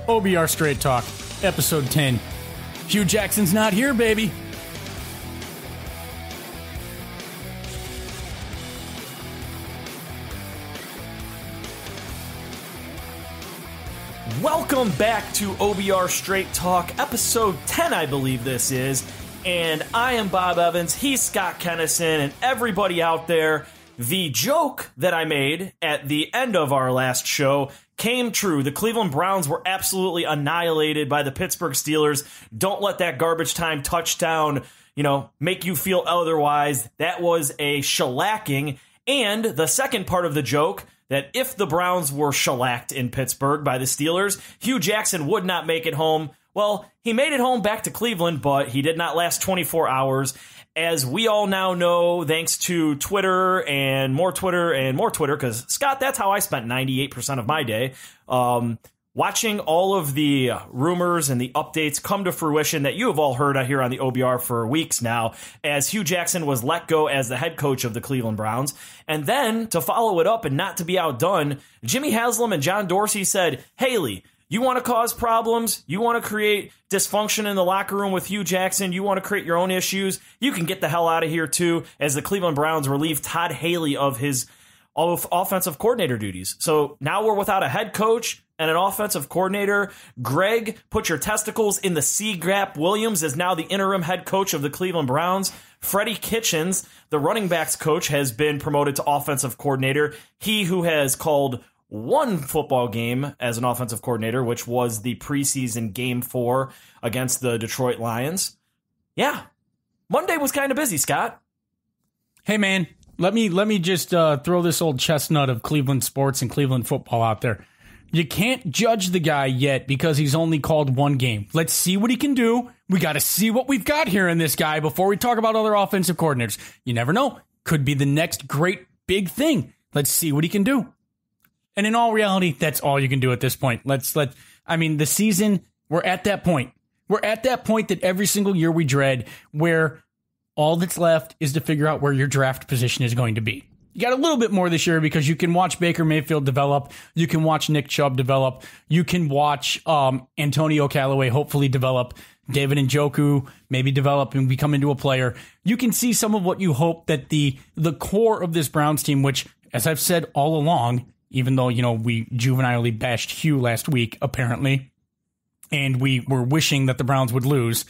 OBR Straight Talk, episode 10. Hue Jackson's not here, baby. Welcome back to OBR Straight Talk, episode 10, I believe this is. And I am Bob Evans, he's Scott Kennison, and everybody out there, the joke that I made at the end of our last show came true. The Cleveland Browns were absolutely annihilated by the Pittsburgh Steelers. Don't let that garbage time touchdown, make you feel otherwise. That was a shellacking. And the second part of the joke, that if the Browns were shellacked in Pittsburgh by the Steelers, Hue Jackson would not make it home. Well, he made it home back to Cleveland, but he did not last 24 hours. As we all now know, thanks to Twitter and more Twitter and more Twitter, because, Scott, that's how I spent 98% of my day, watching all of the rumors and the updates come to fruition that you have all heard here on the OBR for weeks now, as Hue Jackson was let go as the head coach of the Cleveland Browns. And then, to follow it up and not to be outdone, Jimmy Haslam and John Dorsey said, Haley, you want to cause problems? You want to create dysfunction in the locker room with Hue Jackson? You want to create your own issues? You can get the hell out of here, too, as the Cleveland Browns relieved Todd Haley of his offensive coordinator duties. So now we're without a head coach and an offensive coordinator. Greg, put your testicles in the sea gap. Williams is now the interim head coach of the Cleveland Browns. Freddie Kitchens, the running backs coach, has been promoted to offensive coordinator. He who has called one football game as an offensive coordinator, which was the preseason Game 4 against the Detroit Lions. Yeah, Monday was kind of busy, Scott. Hey, man, let me just throw this old chestnut of Cleveland sports and Cleveland football out there. You can't judge the guy yet because he's only called one game. Let's see what he can do. We got to see what we've got here in this guy before we talk about other offensive coordinators. You never know. Could be the next great big thing. Let's see what he can do. And in all reality, that's all you can do at this point. The season, we're at that point. We're at that point that every single year we dread, where all that's left is to figure out where your draft position is going to be. You got a little bit more this year because you can watch Baker Mayfield develop. You can watch Nick Chubb develop. You can watch Antonio Callaway hopefully develop. David Njoku maybe develop and become into a player. You can see some of what you hope that the core of this Browns team, which, as I've said all along, even though, we juvenilely bashed Hue last week, apparently, and we were wishing that the Browns would lose,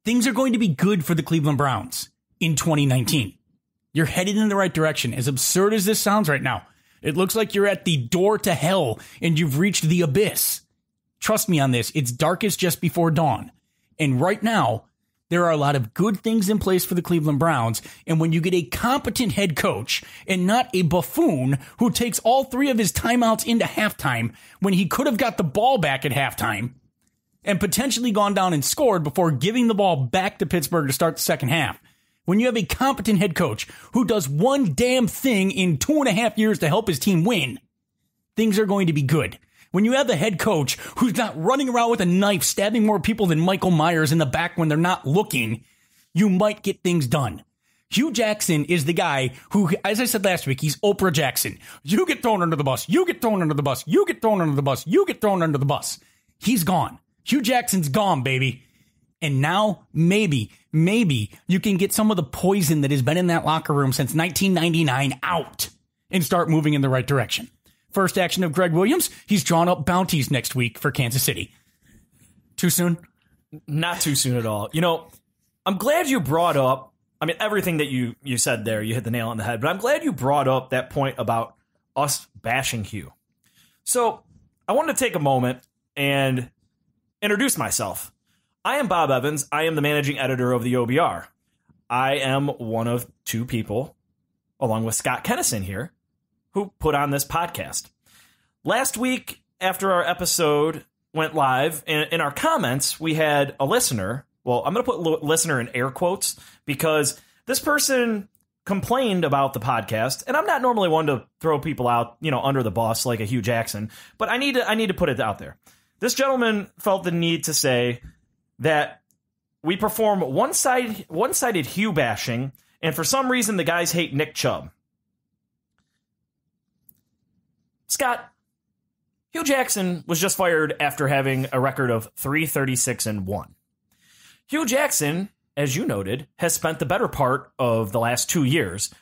things are going to be good for the Cleveland Browns in 2019. You're headed in the right direction. As absurd as this sounds right now, it looks like you're at the door to hell and you've reached the abyss. Trust me on this. It's darkest just before dawn. And right now, there are a lot of good things in place for the Cleveland Browns, and when you get a competent head coach and not a buffoon who takes all three of his timeouts into halftime when he could have got the ball back at halftime and potentially gone down and scored before giving the ball back to Pittsburgh to start the second half, when you have a competent head coach who does one damn thing in 2.5 years to help his team win, things are going to be good. When you have the head coach who's not running around with a knife stabbing more people than Michael Myers in the back when they're not looking, you might get things done. Hue Jackson is the guy who, as I said last week, he's Oprah Jackson. You get thrown under the bus. You get thrown under the bus. You get thrown under the bus. You get thrown under the bus. He's gone. Hue Jackson's gone, baby. And now, maybe you can get some of the poison that has been in that locker room since 1999 out and start moving in the right direction. First action of Greg Williams, he's drawn up bounties next week for Kansas City. Too soon? Not too soon at all. I'm glad you brought up, everything that you said there, you hit the nail on the head, but I'm glad you brought up that point about us bashing Hue. So I wanted to take a moment and introduce myself. I am Bob Evans. I am the managing editor of the OBR. I am one of two people, along with Scott Kennison here, who put on this podcast. Last week, after our episode went live, in our comments, we had a listener. Well, I'm going to put listener in air quotes because this person complained about the podcast, and I'm not normally one to throw people out, under the bus like a Hue Jackson, but I need to put it out there. This gentleman felt the need to say that we perform one-sided Hue bashing, and for some reason the guys hate Nick Chubb. Scott, Hue Jackson was just fired after having a record of 336-1. Hue Jackson, as you noted, has spent the better part of the last 2 years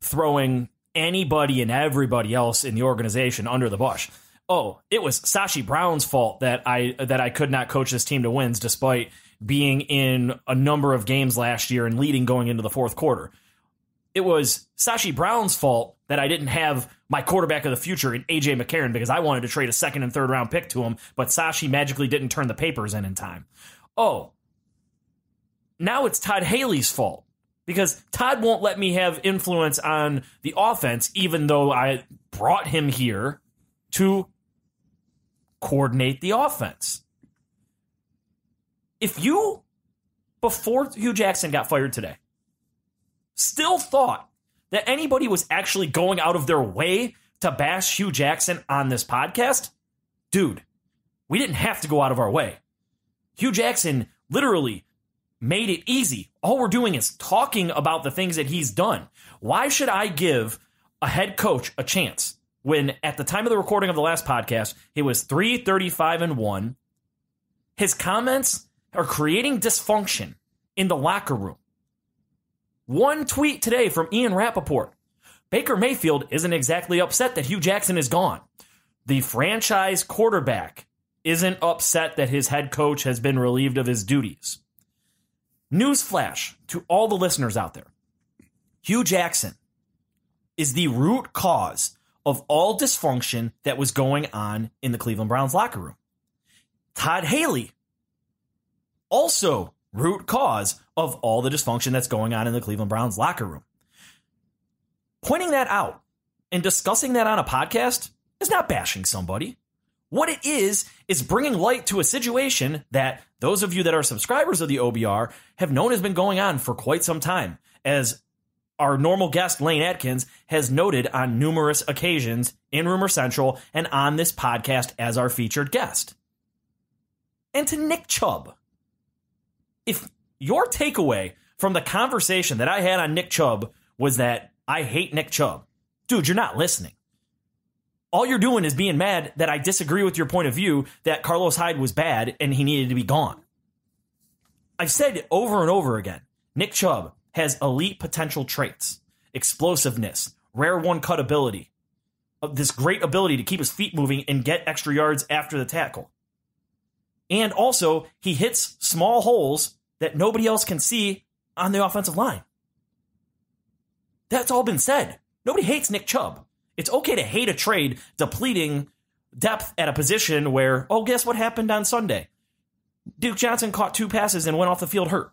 throwing anybody and everybody else in the organization under the bus. Oh, it was Sashi Brown's fault that I could not coach this team to wins despite being in a number of games last year and leading going into the fourth quarter. It was Sashi Brown's fault that I didn't have my quarterback of the future in A.J. McCarron because I wanted to trade a second and third round pick to him, but Sashi magically didn't turn the papers in time. Oh, now it's Todd Haley's fault because Todd won't let me have influence on the offense, even though I brought him here to coordinate the offense. If you, before Hue Jackson got fired today, still thought that anybody was actually going out of their way to bash Hue Jackson on this podcast, dude, we didn't have to go out of our way. Hue Jackson literally made it easy. All we're doing is talking about the things that he's done. Why should I give a head coach a chance when at the time of the recording of the last podcast, he was 335-1? His comments are creating dysfunction in the locker room. One tweet today from Ian Rappaport. Baker Mayfield isn't exactly upset that Hue Jackson is gone. The franchise quarterback isn't upset that his head coach has been relieved of his duties. Newsflash to all the listeners out there. Hue Jackson is the root cause of all dysfunction that was going on in the Cleveland Browns locker room. Todd Haley, also root cause of all the dysfunction that's going on in the Cleveland Browns locker room. Pointing that out and discussing that on a podcast is not bashing somebody. What it is bringing light to a situation that those of you that are subscribers of the OBR have known has been going on for quite some time, as our normal guest, Lane Adkins, has noted on numerous occasions in Rumor Central and on this podcast as our featured guest. And to Nick Chubb, if your takeaway from the conversation that I had on Nick Chubb was that I hate Nick Chubb, dude, you're not listening. All you're doing is being mad that I disagree with your point of view that Carlos Hyde was bad and he needed to be gone. I've said it over and over again. Nick Chubb has elite potential traits, explosiveness, rare one-cut ability, this great ability to keep his feet moving and get extra yards after the tackle. And also, he hits small holes that nobody else can see on the offensive line. That's all been said. Nobody hates Nick Chubb. It's okay to hate a trade depleting depth at a position where, oh, guess what happened on Sunday? Duke Johnson caught 2 passes and went off the field hurt.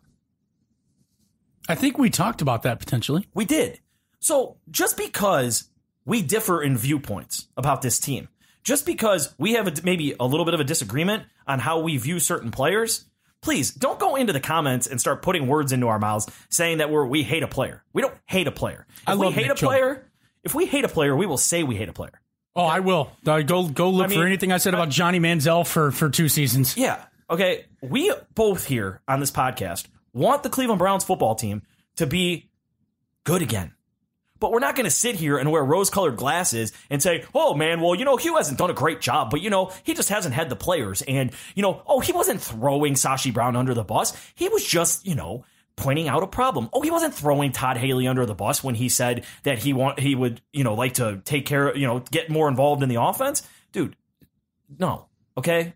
I think we talked about that potentially. We did. So just because we differ in viewpoints about this team, just because we have maybe a little bit of a disagreement on how we view certain players, please don't go into the comments and start putting words into our mouths saying that we hate a player. We don't hate a player. If we hate a player, we will say we hate a player. Oh, I will. Go look for anything I said about Johnny Manziel for 2 seasons. Yeah. Okay. We both here on this podcast want the Cleveland Browns football team to be good again. But we're not going to sit here and wear rose-colored glasses and say, oh, man, well, Hue hasn't done a great job, but, he just hasn't had the players. And, he wasn't throwing Sashi Brown under the bus. He was just, pointing out a problem. Oh, he wasn't throwing Todd Haley under the bus when he said that he would, like to take care, get more involved in the offense. Dude, no. Okay.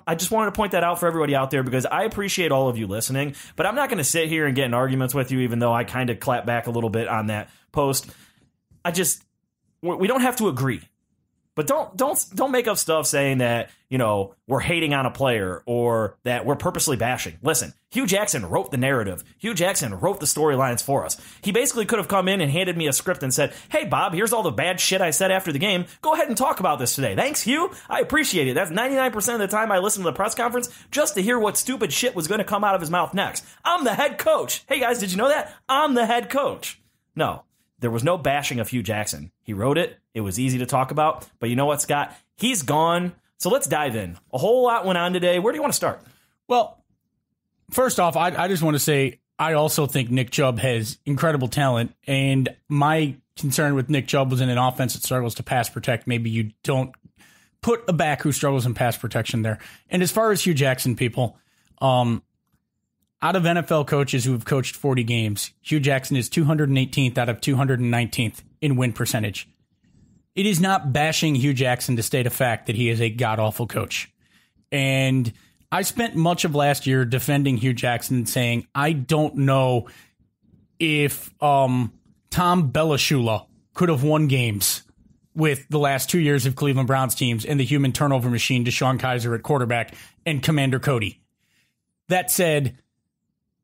I just wanted to point that out for everybody out there because I appreciate all of you listening, but I'm not going to sit here and get in arguments with you, even though I kind of clap back a little bit on that post. We don't have to agree, but don't make up stuff saying that, we're hating on a player or that we're purposely bashing. Listen, Hue Jackson wrote the narrative. Hue Jackson wrote the storylines for us. He basically could have come in and handed me a script and said, hey, Bob, here's all the bad shit I said after the game. Go ahead and talk about this today. Thanks, Hue. I appreciate it. That's 99% of the time I listen to the press conference just to hear what stupid shit was going to come out of his mouth next. I'm the head coach. Hey, guys, did you know that? I'm the head coach. No, there was no bashing of Hue Jackson. He wrote it. It was easy to talk about. But you know what, Scott? He's gone. So let's dive in. A whole lot went on today. Where do you want to start? Well, first off, I just want to say I also think Nick Chubb has incredible talent. And my concern with Nick Chubb was in an offense that struggles to pass protect. Maybe you don't put a back who struggles in pass protection there. And as far as Hue Jackson, people, out of NFL coaches who have coached 40 games, Hue Jackson is 218th out of 219th in win percentage. It is not bashing Hue Jackson to state a fact that he is a god-awful coach. And I spent much of last year defending Hue Jackson, saying, I don't know if Tom Belashula could have won games with the last 2 years of Cleveland Browns teams and the human turnover machine, DeShone Kizer at quarterback and Commander Cody. That said,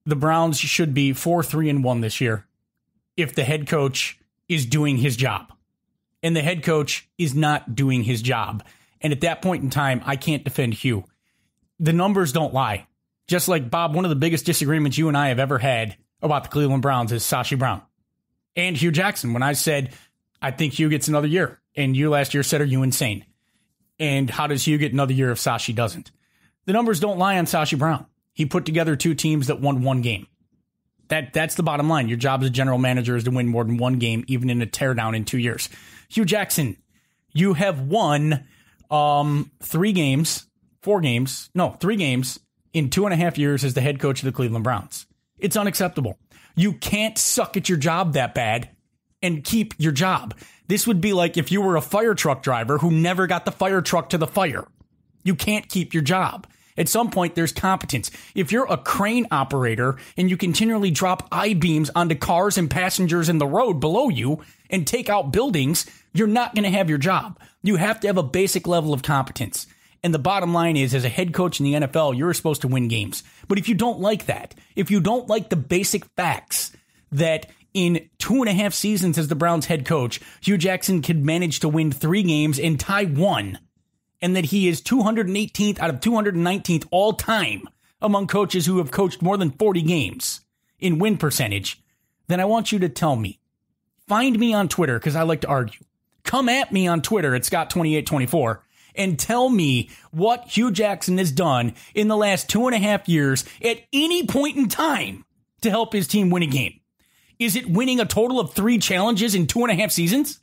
the Browns should be 4-3-1 this year if the head coach is doing his job. And the head coach is not doing his job. And at that point in time, I can't defend Hue. The numbers don't lie. Just like, Bob, one of the biggest disagreements you and I have ever had about the Cleveland Browns is Sashi Brown and Hue Jackson. When I said, I think Hue gets another year, and you last year said, are you insane? And how does Hue get another year if Sashi doesn't? The numbers don't lie on Sashi Brown. He put together 2 teams that won 1 game. That's the bottom line. Your job as a general manager is to win more than 1 game, even in a teardown in 2 years. Hue Jackson, you have won 3 games in 2.5 years as the head coach of the Cleveland Browns. It's unacceptable. You can't suck at your job that bad and keep your job. This would be like if you were a fire truck driver who never got the fire truck to the fire. You can't keep your job. At some point, there's competence. If you're a crane operator and you continually drop I-beams onto cars and passengers in the road below you and take out buildings, you're not going to have your job. You have to have a basic level of competence. And the bottom line is, as a head coach in the NFL, you're supposed to win games. But if you don't like that, if you don't like the basic facts that in 2.5 seasons as the Browns head coach, Hue Jackson could manage to win 3 games and tie 1, and that he is 218th out of 219th all time among coaches who have coached more than 40 games in win percentage, then I want you to tell me. Find me on Twitter, because I like to argue. Come at me on Twitter at Scott2824 and tell me what Hue Jackson has done in the last 2.5 years at any point in time to help his team win a game. Is it winning a total of 3 challenges in 2.5 seasons?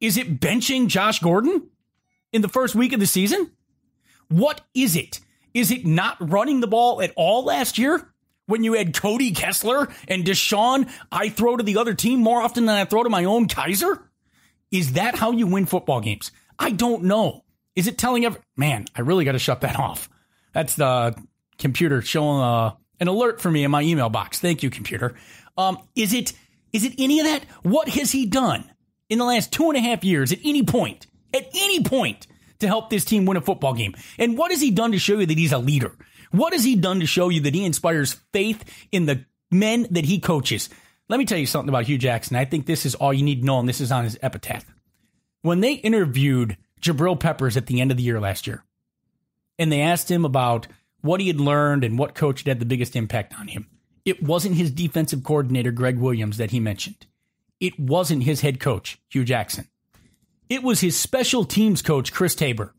Is it benching Josh Gordon in the first week of the season? What is it? Is it not running the ball at all last year when you had Cody Kessler and DeShone? I throw to the other team more often than I throw to my own Kizer? Is that how you win football games? I don't know. Is it telling man, I really got to shut that off. That's the computer showing an alert for me in my email box. Thank you, computer. Is it any of that? What has he done in the last 2.5 years at any point to help this team win a football game? And what has he done to show you that he's a leader? What has he done to show you that he inspires faith in the men that he coaches? Let me tell you something about Hue Jackson. I think this is all you need to know, and this is on his epitaph. When they interviewed Jabril Peppers at the end of the year last year, and they asked him about what he had learned and what coach had the biggest impact on him, it wasn't his defensive coordinator, Greg Williams, that he mentioned. It wasn't his head coach, Hue Jackson. It was his special teams coach, Chris Tabor,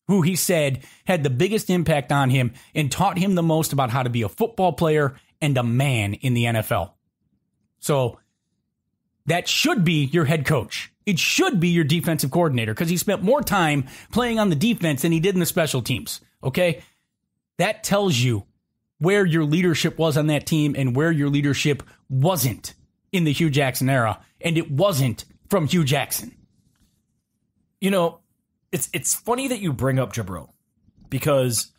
who he said had the biggest impact on him and taught him the most about how to be a football player and a man in the NFL. So that should be your head coach. It should be your defensive coordinator, because he spent more time playing on the defense than he did in the special teams. Okay? That tells you where your leadership was on that team and where your leadership wasn't in the Hue Jackson era. And it wasn't from Hue Jackson. You know, it's funny that you bring up Jabril, because,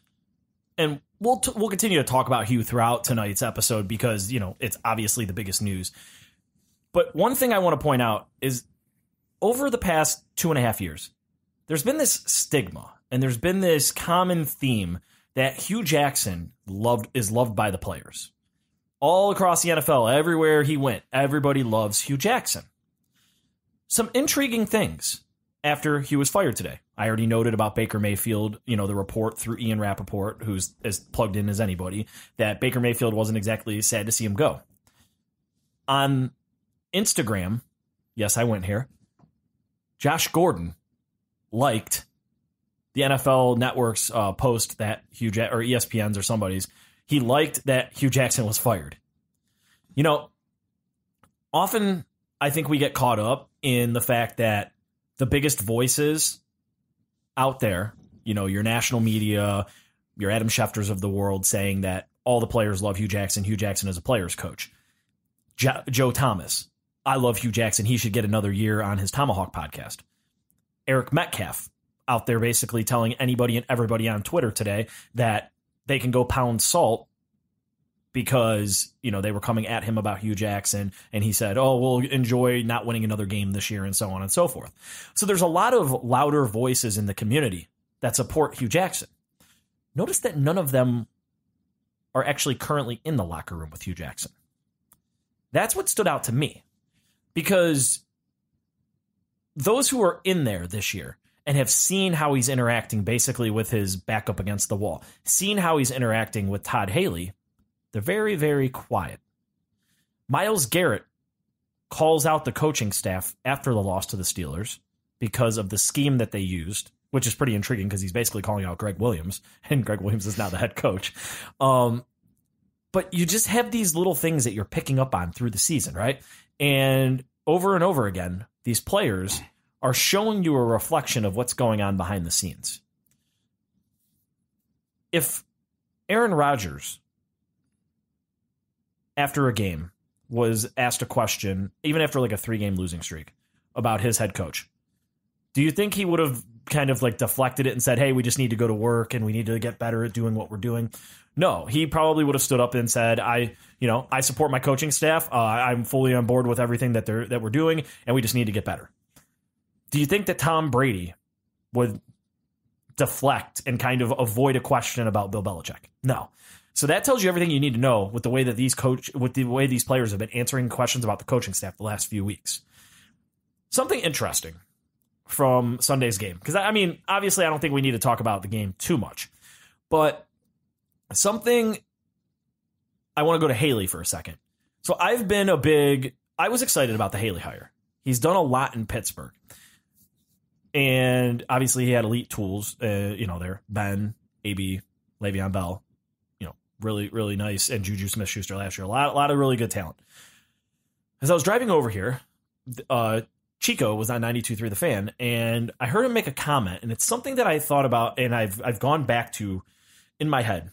and we'll continue to talk about Hue throughout tonight's episode, because, you know, it's obviously the biggest news. But one thing I want to point out is, over the past 2.5 years, there's been this stigma and there's been this common theme that Hue Jackson is loved by the players. All across the NFL, everywhere he went, everybody loves Hue Jackson. Some intriguing things after he was fired today. I already noted about Baker Mayfield, you know, the report through Ian Rappaport, who's as plugged in as anybody, that Baker Mayfield wasn't exactly sad to see him go. On Instagram, yes, I went here, Josh Gordon liked the NFL Network's post that or ESPN's or somebody's. He liked that Hue Jackson was fired. You know, often I think we get caught up in the fact that the biggest voices out there, your national media, your Adam Schefters of the world saying that all the players love Hue Jackson. Hue Jackson is a player's coach. Joe Thomas, I love Hue Jackson. He should get another year on his Tomahawk podcast. Eric Metcalf out there basically telling anybody and everybody on Twitter today that they can go pound salt because, they were coming at him about Hue Jackson, and he said, oh, we'll enjoy not winning another game this year, and so on and so forth. So there's a lot of louder voices in the community that support Hue Jackson. Notice that none of them are actually currently in the locker room with Hue Jackson. That's what stood out to me, because those who are in there this year and have seen how he's interacting basically with his back up against the wall, seen how he's interacting with Todd Haley, they're very, very quiet. Myles Garrett calls out the coaching staff after the loss to the Steelers because of the scheme that they used, which is pretty intriguing because he's basically calling out Greg Williams, and Greg Williams is now the head coach. But you just have these little things that you're picking up on through the season, right? And over again, these players are showing you a reflection of what's going on behind the scenes. If Aaron Rodgers, after a game, was asked a question, even after like a 3-game losing streak, about his head coach, do you think he would have kind of like deflected it and said, hey, we just need to go to work and we need to get better at doing what we're doing? No, he probably would have stood up and said, I support my coaching staff. I'm fully on board with everything that we're doing, and we just need to get better. Do you think that Tom Brady would deflect and kind of avoid a question about Bill Belichick? No. So that tells you everything you need to know with the way that these players have been answering questions about the coaching staff the last few weeks. Something interesting from Sunday's game, because obviously I don't think we need to talk about the game too much, but something, I want to go to Haley for a second. So I was excited about the Haley hire. He's done a lot in Pittsburgh, and obviously he had elite tools, there, Ben, AB, Le'Veon Bell, really, really nice, and Juju Smith-Schuster last year. A lot of really good talent. As I was driving over here, Chico was on 92.3 The Fan, and I heard him make a comment, and it's something that I thought about, and I've gone back to in my head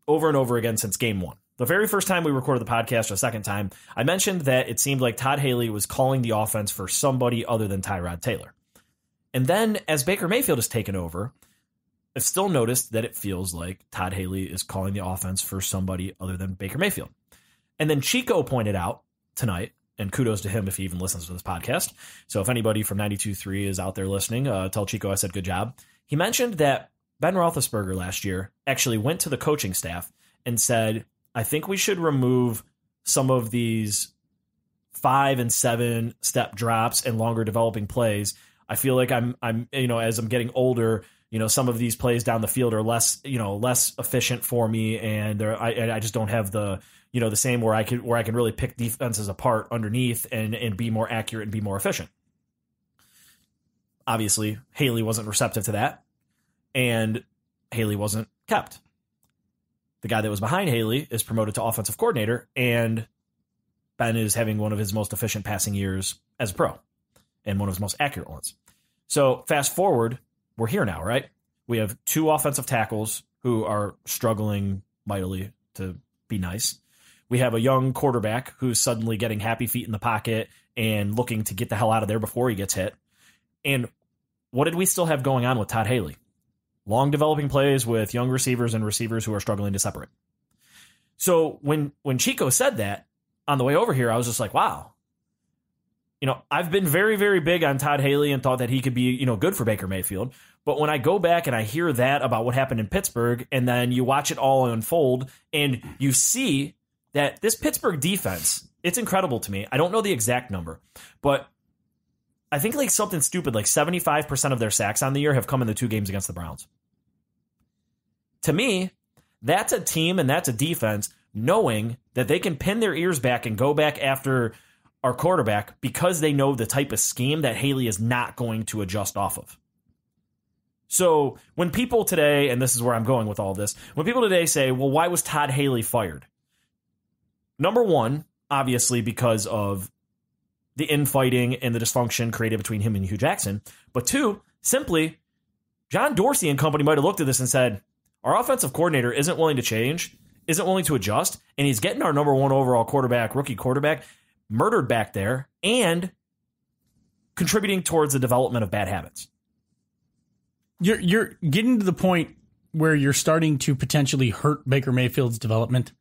over and over again since game one. The very first time we recorded the podcast, or the second time, I mentioned that it seemed like Todd Haley was calling the offense for somebody other than Tyrod Taylor. And then as Baker Mayfield has taken over, I've still noticed that it feels like Todd Haley is calling the offense for somebody other than Baker Mayfield. And then Chico pointed out tonight, and kudos to him if he even listens to this podcast. So if anybody from 92.3 is out there listening, tell Chico I said good job. He mentioned that Ben Roethlisberger last year actually went to the coaching staff and said, I think we should remove some of these 5 and 7 step drops and longer developing plays. I feel like I'm as I'm getting older, some of these plays down the field are less efficient for me, and I just don't have the same where I can really pick defenses apart underneath and be more accurate and be more efficient. Obviously, Haley wasn't receptive to that, and Haley wasn't kept. The guy that was behind Haley is promoted to offensive coordinator, and Ben is having one of his most efficient passing years as a pro and one of his most accurate ones. So fast forward, we're here now, right? We have 2 offensive tackles who are struggling mightily, to be nice. We have a young quarterback who's suddenly getting happy feet in the pocket and looking to get the hell out of there before he gets hit. And what did we still have going on with Todd Haley? Long developing plays with young receivers and receivers who are struggling to separate. So when Chico said that on the way over here, I was just like, wow. I've been very, very big on Todd Haley and thought that he could be, good for Baker Mayfield. But when I go back and I hear that about what happened in Pittsburgh, and then you watch it all unfold and you see that this Pittsburgh defense, it's incredible to me. I don't know the exact number, but I think like something stupid, like 75% of their sacks on the year have come in the 2 games against the Browns. To me, that's a team and that's a defense knowing that they can pin their ears back and go back after our quarterback because they know the type of scheme that Haley is not going to adjust off of. So when people today, and this is where I'm going with all this, when people today say, well, why was Todd Haley fired? Number one, obviously because of the infighting and the dysfunction created between him and Hue Jackson. But 2, simply John Dorsey and company might have looked at this and said, our offensive coordinator isn't willing to change, isn't willing to adjust, and he's getting our number 1 overall quarterback, rookie quarterback, murdered back there and contributing towards the development of bad habits. You're getting to the point where you're starting to potentially hurt Baker Mayfield's development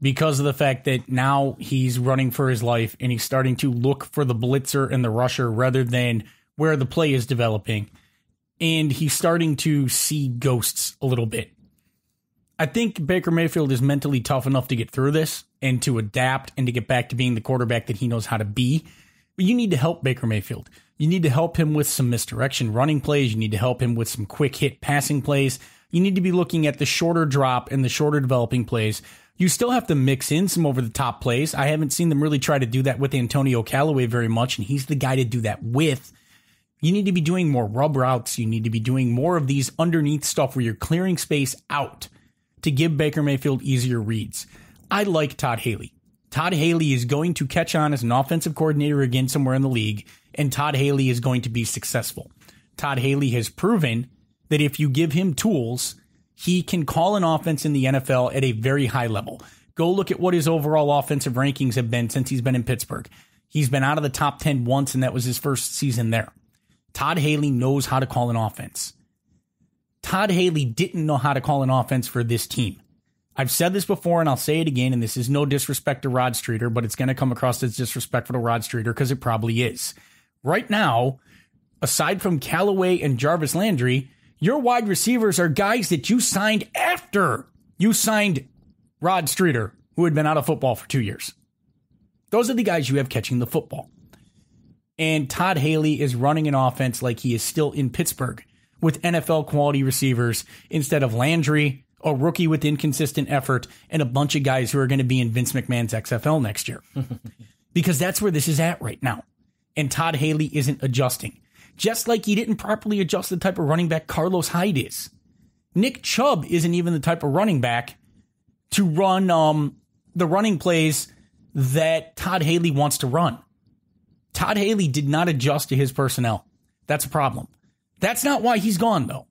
because of the fact that now he's running for his life and he's starting to look for the blitzer and the rusher rather than where the play is developing. And he's starting to see ghosts a little bit. I think Baker Mayfield is mentally tough enough to get through this and to adapt and to get back to being the quarterback that he knows how to be. But you need to help Baker Mayfield. You need to help him with some misdirection running plays. You need to help him with some quick hit passing plays. You need to be looking at the shorter drop and the shorter developing plays. You still have to mix in some over the top plays. I haven't seen them really try to do that with Antonio Callaway very much, and he's the guy to do that with. You need to be doing more rub routes. You need to be doing more of these underneath stuff where you're clearing space out to give Baker Mayfield easier reads. I like Todd Haley. Todd Haley is going to catch on as an offensive coordinator again somewhere in the league, and Todd Haley is going to be successful. Todd Haley has proven that if you give him tools, he can call an offense in the NFL at a very high level. Go look at what his overall offensive rankings have been since he's been in Pittsburgh. He's been out of the top 10 once, and that was his first season there. Todd Haley knows how to call an offense. Todd Haley didn't know how to call an offense for this team. I've said this before, and I'll say it again, and this is no disrespect to Rod Streeter, but it's going to come across as disrespectful to Rod Streeter because it probably is. Right now, aside from Callaway and Jarvis Landry, your wide receivers are guys that you signed after you signed Rod Streeter, who had been out of football for 2 years. Those are the guys you have catching the football. And Todd Haley is running an offense like he is still in Pittsburgh with NFL quality receivers instead of Landry, a rookie with inconsistent effort, and a bunch of guys who are going to be in Vince McMahon's XFL next year. Because that's where this is at right now. And Todd Haley isn't adjusting. Just like he didn't properly adjust the type of running back Carlos Hyde is. Nick Chubb isn't even the type of running back to run the running plays that Todd Haley wants to run. Todd Haley did not adjust to his personnel. That's a problem. That's not why he's gone, though.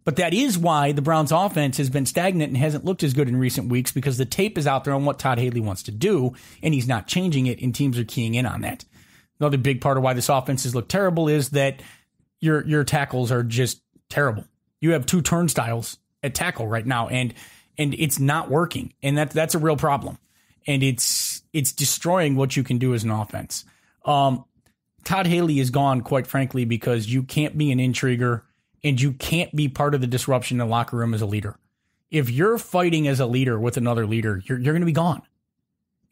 But that is why the Browns' offense has been stagnant and hasn't looked as good in recent weeks, because the tape is out there on what Todd Haley wants to do, and he's not changing it, and teams are keying in on that. Another big part of why this offense has looked terrible is that your tackles are just terrible. You have 2 turnstiles at tackle right now, and it's not working, and that's a real problem. And it's destroying what you can do as an offense. Todd Haley is gone, quite frankly, because you can't be an intriguer and you can't be part of the disruption in the locker room as a leader. If you're fighting as a leader with another leader, you're going to be gone.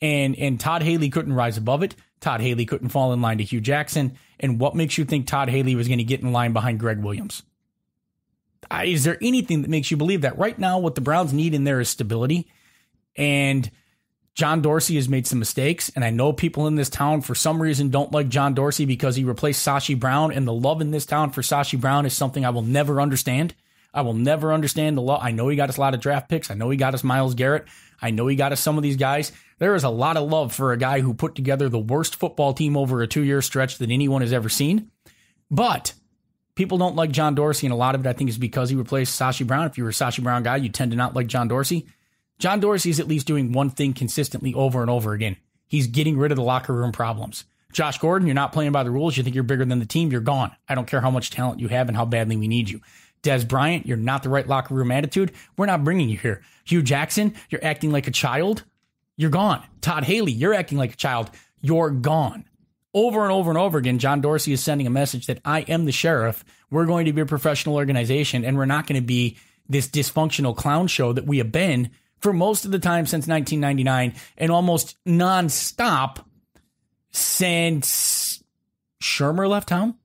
And Todd Haley couldn't rise above it. Todd Haley couldn't fall in line to Hue Jackson. And what makes you think Todd Haley was going to get in line behind Greg Williams? Is there anything that makes you believe that? Right now, what the Browns need in there is stability. And John Dorsey has made some mistakes, and I know people in this town for some reason don't like John Dorsey because he replaced Sashi Brown, and the love in this town for Sashi Brown is something I will never understand. I will never understand the love. I know he got us a lot of draft picks. I know he got us Myles Garrett. I know he got us some of these guys. There is a lot of love for a guy who put together the worst football team over a 2-year stretch that anyone has ever seen. But people don't like John Dorsey, and a lot of it I think is because he replaced Sashi Brown. If you were a Sashi Brown guy, you tend to not like John Dorsey. John Dorsey is at least doing one thing consistently over and over again. He's getting rid of the locker room problems. Josh Gordon, you're not playing by the rules. You think you're bigger than the team. You're gone. I don't care how much talent you have and how badly we need you. Des Bryant, you're not the right locker room attitude. We're not bringing you here. Hue Jackson, you're acting like a child. You're gone. Todd Haley, you're acting like a child. You're gone. Over and over and over again, John Dorsey is sending a message that I am the sheriff. We're going to be a professional organization, and we're not going to be this dysfunctional clown show that we have been for most of the time since 1999 and almost nonstop since Shermer left town.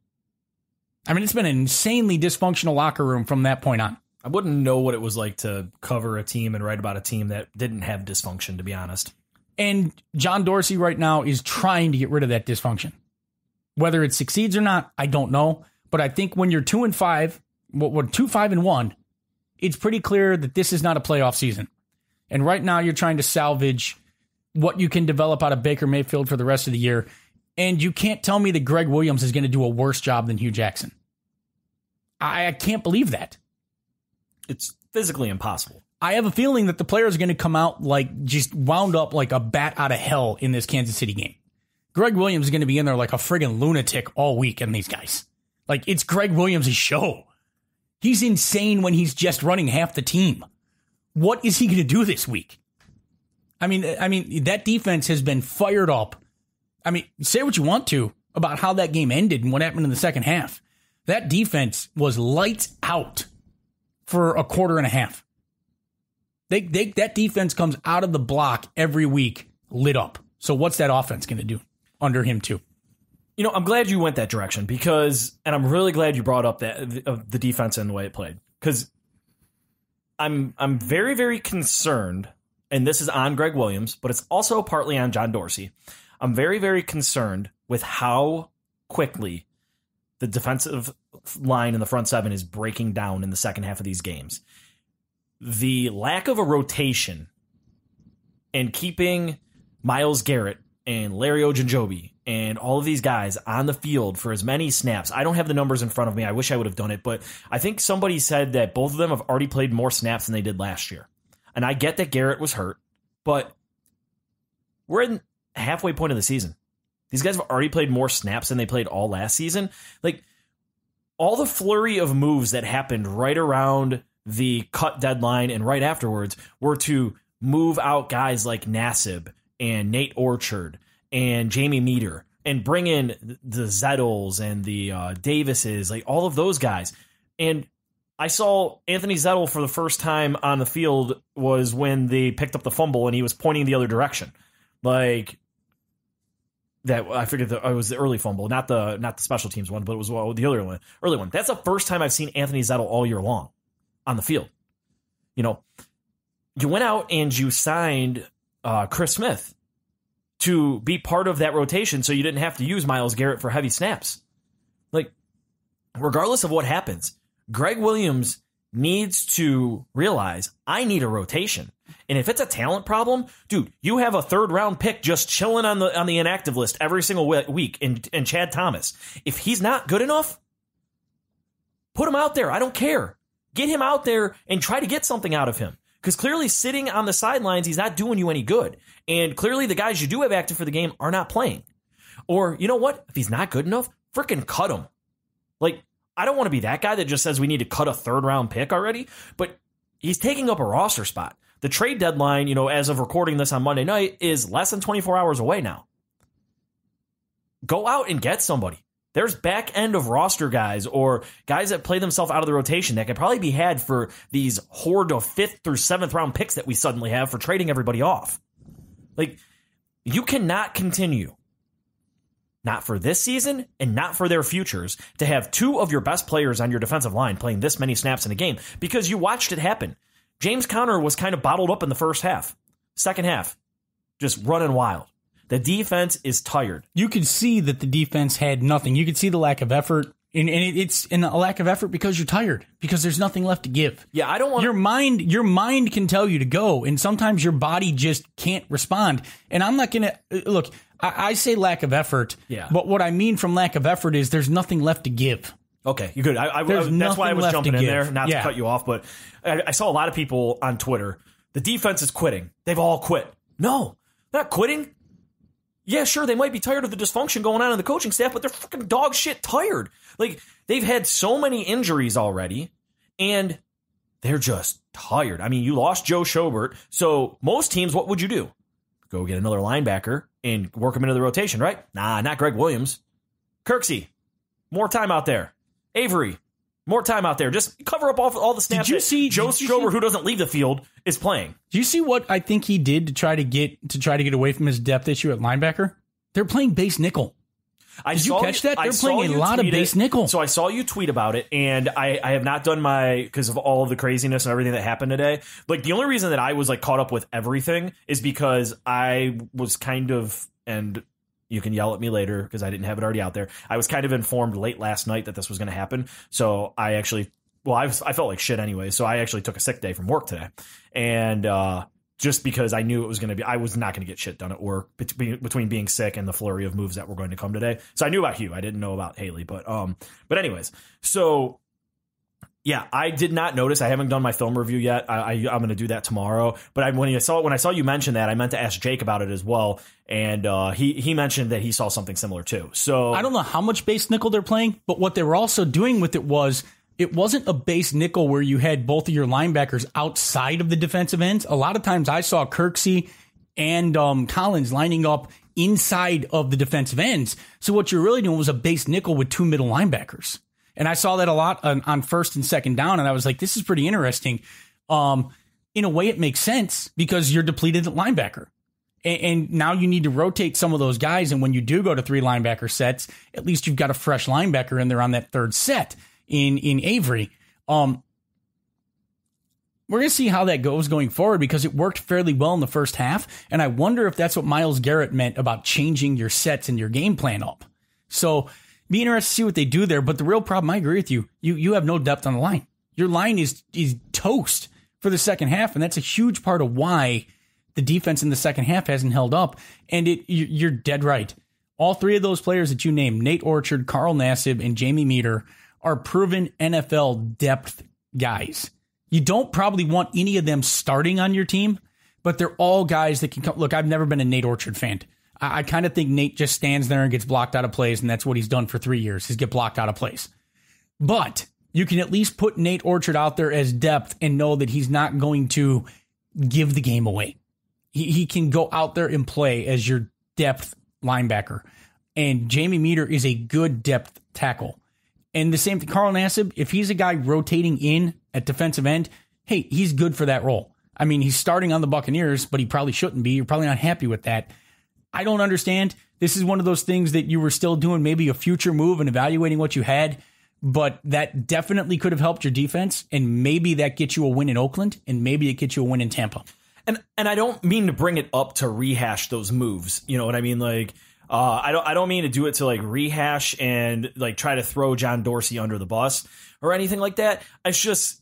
I mean, it's been an insanely dysfunctional locker room from that point on. I wouldn't know what it was like to cover a team and write about a team that didn't have dysfunction, to be honest. And John Dorsey right now is trying to get rid of that dysfunction. Whether it succeeds or not, I don't know. But I think when you're 2-5, 2-5-1, it's pretty clear that this is not a playoff season. And right now you're trying to salvage what you can develop out of Baker Mayfield for the rest of the year. And you can't tell me that Greg Williams is going to do a worse job than Hue Jackson. I can't believe that. It's physically impossible. I have a feeling that the players are going to come out like just wound up like a bat out of hell in this Kansas City game. Greg Williams is going to be in there like a friggin' lunatic all week in these guys. Like, it's Greg Williams' show. He's insane when he's just running half the team. What is he going to do this week? I mean, that defense has been fired up. I mean, say what you want to about how that game ended and what happened in the second half. That defense was lights out for a quarter and a half. That defense comes out of the block every week lit up. So what's that offense going to do under him too? You know, I'm glad you went that direction because, and I'm really glad you brought up the defense and the way it played, because I'm very, very concerned, and this is on Greg Williams, but it's also partly on John Dorsey. I'm very, very concerned with how quickly the defensive line in the front seven is breaking down in the second half of these games. The lack of a rotation and keeping Myles Garrett and Larry Ogunjobi and all of these guys on the field for as many snaps. I don't have the numbers in front of me. I wish I would have done it, but I think somebody said that both of them have already played more snaps than they did last year. And I get that Garrett was hurt, but we're in halfway point of the season. These guys have already played more snaps than they played all last season. Like, all the flurry of moves that happened right around the cut deadline and right afterwards were to move out guys like Nassib and Nate Orchard and Jamie Meter and bring in the Zettles and the Davises, like all of those guys. And I saw Anthony Zettel for the first time on the field was when they picked up the fumble and he was pointing the other direction. Like that, I figured that it was the early fumble, not the special teams one, but it was the other early one. That's the first time I've seen Anthony Zettel all year long on the field. You know, you went out and you signed Chris Smith to be part of that rotation so you didn't have to use Myles Garrett for heavy snaps. Like, regardless of what happens, Greg Williams needs to realize I need a rotation. And if it's a talent problem, dude, you have a third-round pick just chilling on the inactive list every single week in Chad Thomas. If he's not good enough, put him out there. I don't care. Get him out there and try to get something out of him. Because clearly sitting on the sidelines, he's not doing you any good. And clearly the guys you do have active for the game are not playing. Or, you know what? If he's not good enough, freaking cut him. Like, I don't want to be that guy that just says we need to cut a third-round pick already. But he's taking up a roster spot. The trade deadline, you know, as of recording this on Monday night, is less than 24 hours away now. Go out and get somebody. There's back end of roster guys or guys that play themselves out of the rotation that could probably be had for these horde of 5th through 7th round picks that we suddenly have for trading everybody off. Like, you cannot continue, not for this season and not for their futures, to have two of your best players on your defensive line playing this many snaps in a game, because you watched it happen. James Conner was kind of bottled up in the first half. Second half, just running wild. The defense is tired. You could see that the defense had nothing. You could see the lack of effort. And it's in a lack of effort because you're tired, because there's nothing left to give. Yeah, I don't want your mind can tell you to go, and sometimes your body just can't respond. And I'm not going to look. I say lack of effort, yeah. But what I mean from lack of effort is there's nothing left to give. Okay, you're good. That's why I was jumping in there, not to cut you off. But I saw a lot of people on Twitter. The defense is quitting. They've all quit. No, they're not quitting. Yeah, sure, they might be tired of the dysfunction going on in the coaching staff, but they're freaking dog shit tired. Like, they've had so many injuries already, and they're just tired. I mean, you lost Joe Schobert, so most teams, what would you do? Go get another linebacker and work him into the rotation, right? Nah, not Greg Williams. Kirksey, more time out there. Avery, more time out there. Just cover up all the snaps. Did you see Joe Schobert, who doesn't leave the field, is playing? Do you see what I think he did to try to get away from his depth issue at linebacker? They're playing base nickel. Did you catch that? They're playing a lot of base nickel. So I saw you tweet about it, and I have not done because of all of the craziness and everything that happened today. Like, the only reason that I was like caught up with everything is because I was kind of, and you can yell at me later because I didn't have it already out there, I was kind of informed late last night that this was going to happen. So I actually, I felt like shit anyway. So I actually took a sick day from work today. And just because I knew it was going to be, I was not going to get shit done at work between being sick and the flurry of moves that were going to come today. So I knew about Hue. I didn't know about Haley. But anyways, so Yeah, I did not notice. I haven't done my film review yet. I'm going to do that tomorrow. But when I saw you mention that, I meant to ask Jake about it as well, and he mentioned that he saw something similar too. So I don't know how much base nickel they're playing, but what they were also doing with it wasn't a base nickel where you had both of your linebackers outside of the defensive ends. A lot of times I saw Kirksey and Collins lining up inside of the defensive ends. So what you're really doing was a base nickel with 2 middle linebackers. And I saw that a lot on first and second down, and I was like, this is pretty interesting. In a way, it makes sense because you're depleted at linebacker. And now you need to rotate some of those guys, and when you do go to 3 linebacker sets, at least you've got a fresh linebacker in there on that third set in Avery. We're going to see how that goes going forward because it worked fairly well in the first half, and I wonder if that's what Myles Garrett meant about changing your sets and your game plan up. So be interested to see what they do there. But the real problem, I agree with you. You have no depth on the line. Your line is toast for the second half, and that's a huge part of why the defense in the second half hasn't held up. And you're dead right. All 3 of those players that you named, Nate Orchard, Carl Nassib, and Jamie Meter, are proven NFL depth guys. You don't probably want any of them starting on your team, but they're all guys that can come. Look, I've never been a Nate Orchard fan. I kind of think Nate just stands there and gets blocked out of plays, and that's what he's done for 3 years, is get blocked out of plays. But you can at least put Nate Orchard out there as depth and know that he's not going to give the game away. He can go out there and play as your depth linebacker. And Jamie Meter is a good depth tackle. And the same thing, Carl Nassib, if he's a guy rotating in at defensive end, hey, he's good for that role. I mean, he's starting on the Buccaneers, but he probably shouldn't be. You're probably not happy with that. I don't understand. This is one of those things that you were still doing maybe a future move and evaluating what you had, but that definitely could have helped your defense, and maybe that gets you a win in Oakland, and maybe it gets you a win in Tampa. And I don't mean to bring it up to rehash those moves. You know what I mean? Like, I don't mean to do it to like rehash and like try to throw John Dorsey under the bus or anything like that. It's just,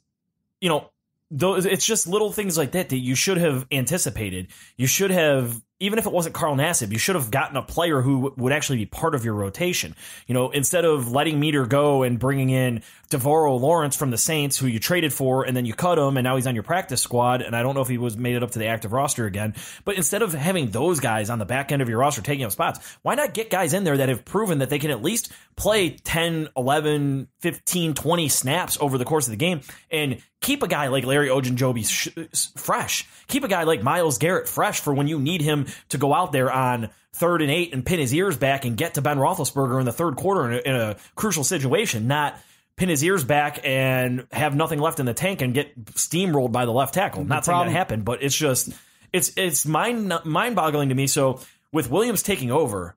it's just little things like that you should have anticipated. You should have, even if it wasn't Carl Nassib, you should have gotten a player who would actually be part of your rotation. Instead of letting Meter go and bringing in Devorah Lawrence from the Saints, who you traded for, and then you cut him, and now he's on your practice squad, and I don't know if he was made it up to the active roster again. But instead of having those guys on the back end of your roster taking up spots, why not get guys in there that have proven that they can at least play 10, 11, 15, 20 snaps over the course of the game, and keep a guy like Larry Ogunjobi fresh. Keep a guy like Myles Garrett fresh for when you need him to go out there on 3rd and 8 and pin his ears back and get to Ben Roethlisberger in the third quarter in a crucial situation, not pin his ears back and have nothing left in the tank and get steamrolled by the left tackle. Not saying that happened, but it's just it's mind-boggling to me. So with Williams taking over,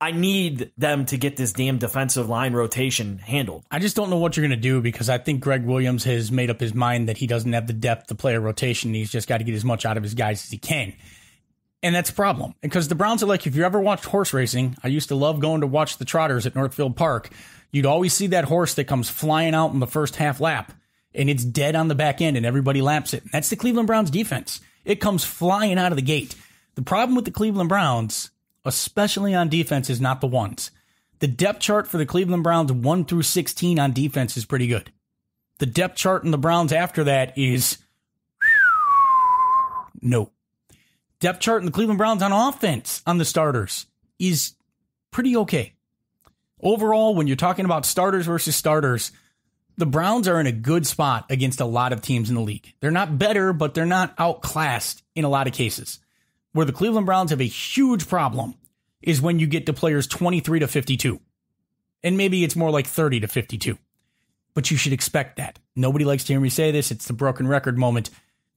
I need them to get this damn defensive line rotation handled. I just don't know what you're going to do because I think Greg Williams has made up his mind that he doesn't have the depth to play a rotation. He's just got to get as much out of his guys as he can. And that's a problem because the Browns are like, if you ever watched horse racing, I used to love going to watch the trotters at Northfield Park. You'd always see that horse that comes flying out in the first half lap and it's dead on the back end and everybody laps it. That's the Cleveland Browns defense. It comes flying out of the gate. The problem with the Cleveland Browns, especially on defense, is not the ones. The depth chart for the Cleveland Browns 1 through 16 on defense is pretty good. The depth chart in the Browns after that is no. Depth chart in the Cleveland Browns on offense on the starters is pretty okay. Overall, when you're talking about starters versus starters, the Browns are in a good spot against a lot of teams in the league. They're not better, but they're not outclassed in a lot of cases. Where the Cleveland Browns have a huge problem is when you get to players 23 to 52. And maybe it's more like 30 to 52. But you should expect that. Nobody likes to hear me say this. It's the broken record moment.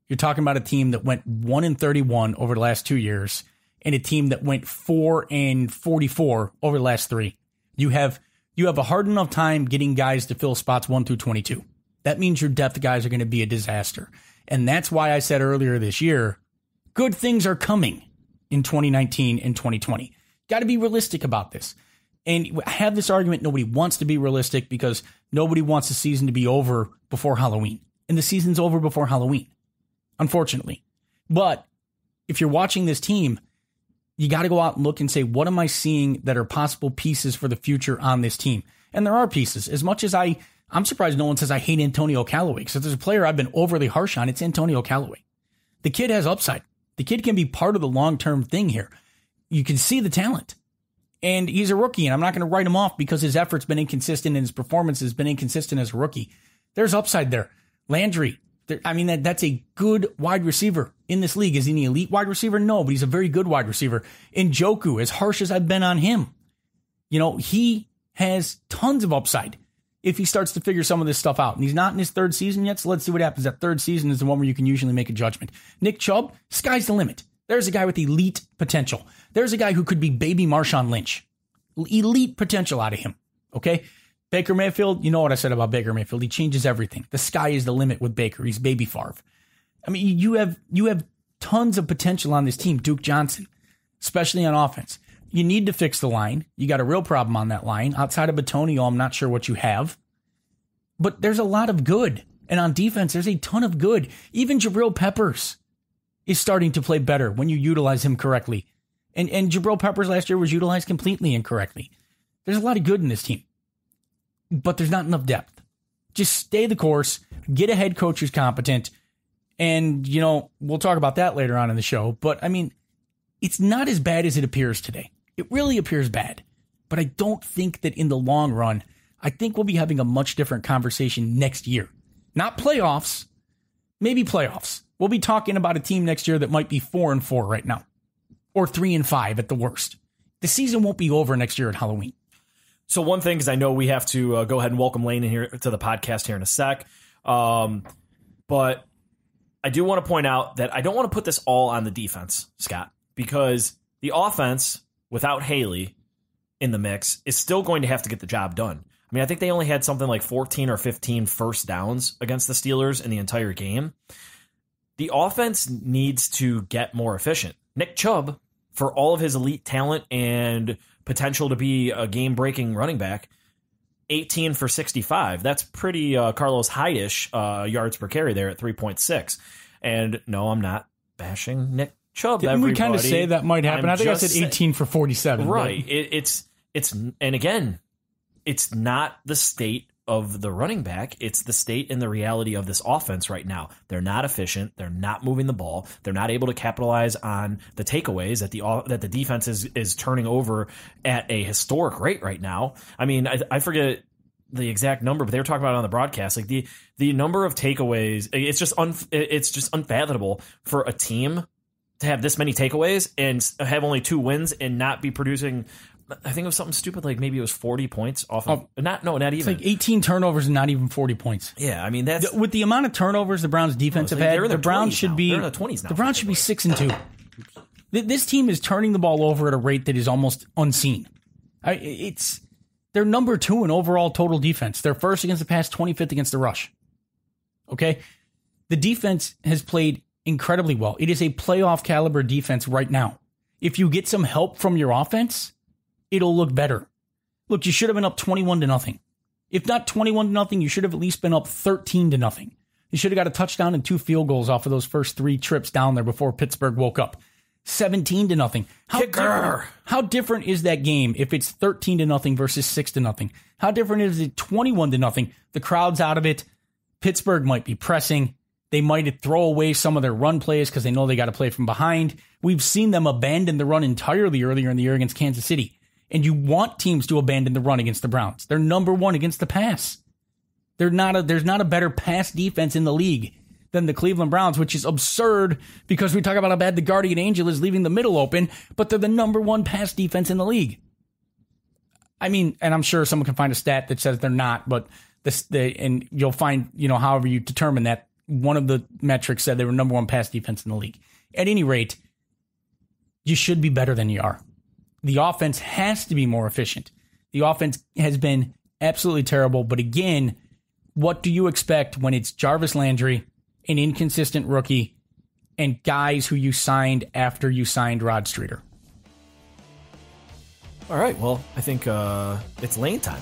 You're talking about a team that went 1-31 over the last 2 years and a team that went 4-44 over the last 3. You have a hard enough time getting guys to fill spots 1 through 22. That means your depth guys are going to be a disaster. And that's why I said earlier this year, good things are coming in 2019 and 2020. Got to be realistic about this. And I have this argument, nobody wants to be realistic because nobody wants the season to be over before Halloween. And the season's over before Halloween, unfortunately. But if you're watching this team, you got to go out and look and say, what am I seeing that are possible pieces for the future on this team? And there are pieces. As much as I I'm surprised no one says I hate Antonio Callaway, because if there's a player I've been overly harsh on, it's Antonio Callaway. The kid has upside. The kid can be part of the long-term thing here. You can see the talent. And he's a rookie, and I'm not going to write him off because his effort's been inconsistent and his performance has been inconsistent as a rookie. There's upside there. Landry, that's a good wide receiver in this league. Is he an elite wide receiver? No, but he's a very good wide receiver. Njoku, as harsh as I've been on him, he has tons of upside if he starts to figure some of this stuff out. And he's not in his third season yet, so let's see what happens. That third season is the one where you can usually make a judgment. Nick Chubb, sky's the limit. There's a guy with elite potential. There's a guy who could be baby Marshawn Lynch. Elite potential out of him, okay? Baker Mayfield, you know what I said about Baker Mayfield. He changes everything. The sky is the limit with Baker. He's baby Favre. You have tons of potential on this team. Duke Johnson, especially on offense. You need to fix the line. You got a real problem on that line. Outside of Batonio, I'm not sure what you have. But there's a lot of good. And on defense, there's a ton of good. Even Jabril Peppers is starting to play better when you utilize him correctly. And Jabril Peppers last year was utilized completely incorrectly. There's a lot of good in this team. But there's not enough depth. Just stay the course. Get a head coach who's competent. And, we'll talk about that later on in the show. But, it's not as bad as it appears today. It really appears bad, but I don't think that in the long run, I think we'll be having a much different conversation next year. Not playoffs, maybe playoffs. We'll be talking about a team next year that might be 4-4 right now, or 3-5 at the worst. The season won't be over next year at Halloween. So one thing, because I know we have to go ahead and welcome Lane in here to the podcast here in a sec, but I do want to point out that I don't want to put this all on the defense, Scott, because the offense, without Haley in the mix, is still going to have to get the job done. I think they only had something like 14 or 15 first downs against the Steelers in the entire game. The offense needs to get more efficient. Nick Chubb, for all of his elite talent and potential to be a game-breaking running back, 18 for 65. That's pretty Carlos Hyde-ish yards per carry there at 3.6. And no, I'm not bashing Nick Chubb. Didn't we kind of say that might happen? I think I said 18 for 47. Right. It's and again, it's not the state of the running back. It's the state and the reality of this offense right now. They're not efficient. They're not moving the ball. They're not able to capitalize on the takeaways that the defense is turning over at a historic rate right now. I forget the exact number, but they were talking about it on the broadcast. Like the number of takeaways, it's just unfathomable for a team to have this many takeaways and have only 2 wins and not be producing. I think it was something stupid, like maybe it was 40 points off of not even. It's like 18 turnovers and not even 40 points. Yeah, that's with the amount of turnovers the Browns defense have had. The Browns should be in the 20s now. The Browns should be 6-2. This team is turning the ball over at a rate that is almost unseen. They're number 2 in overall total defense. They're first against the pass, 25th against the rush. Okay, the defense has played incredibly well. It is a playoff caliber defense right now. If you get some help from your offense, it'll look better. Look, you should have been up 21-0. If not 21-0, you should have at least been up 13-0. You should have got a touchdown and 2 field goals off of those first 3 trips down there before Pittsburgh woke up. 17-0. How different is that game if it's 13-0 versus 6-0? How different is it 21-0? The crowd's out of it. Pittsburgh might be pressing. They might throw away some of their run plays because they know they got to play from behind. We've seen them abandon the run entirely earlier in the year against Kansas City. And you want teams to abandon the run against the Browns. They're number 1 against the pass. There's not a better pass defense in the league than the Cleveland Browns, which is absurd because we talk about how bad the guardian angel is leaving the middle open, but they're the number 1 pass defense in the league. And I'm sure someone can find a stat that says they're not, but and you'll find, however you determine that, one of the metrics said they were number 1 pass defense in the league. At any rate, you should be better than you are. The offense has to be more efficient. The offense has been absolutely terrible. But again, what do you expect when it's Jarvis Landry, an inconsistent rookie, and guys who you signed after you signed Rod Streeter? All right. Well, I think it's Lane time.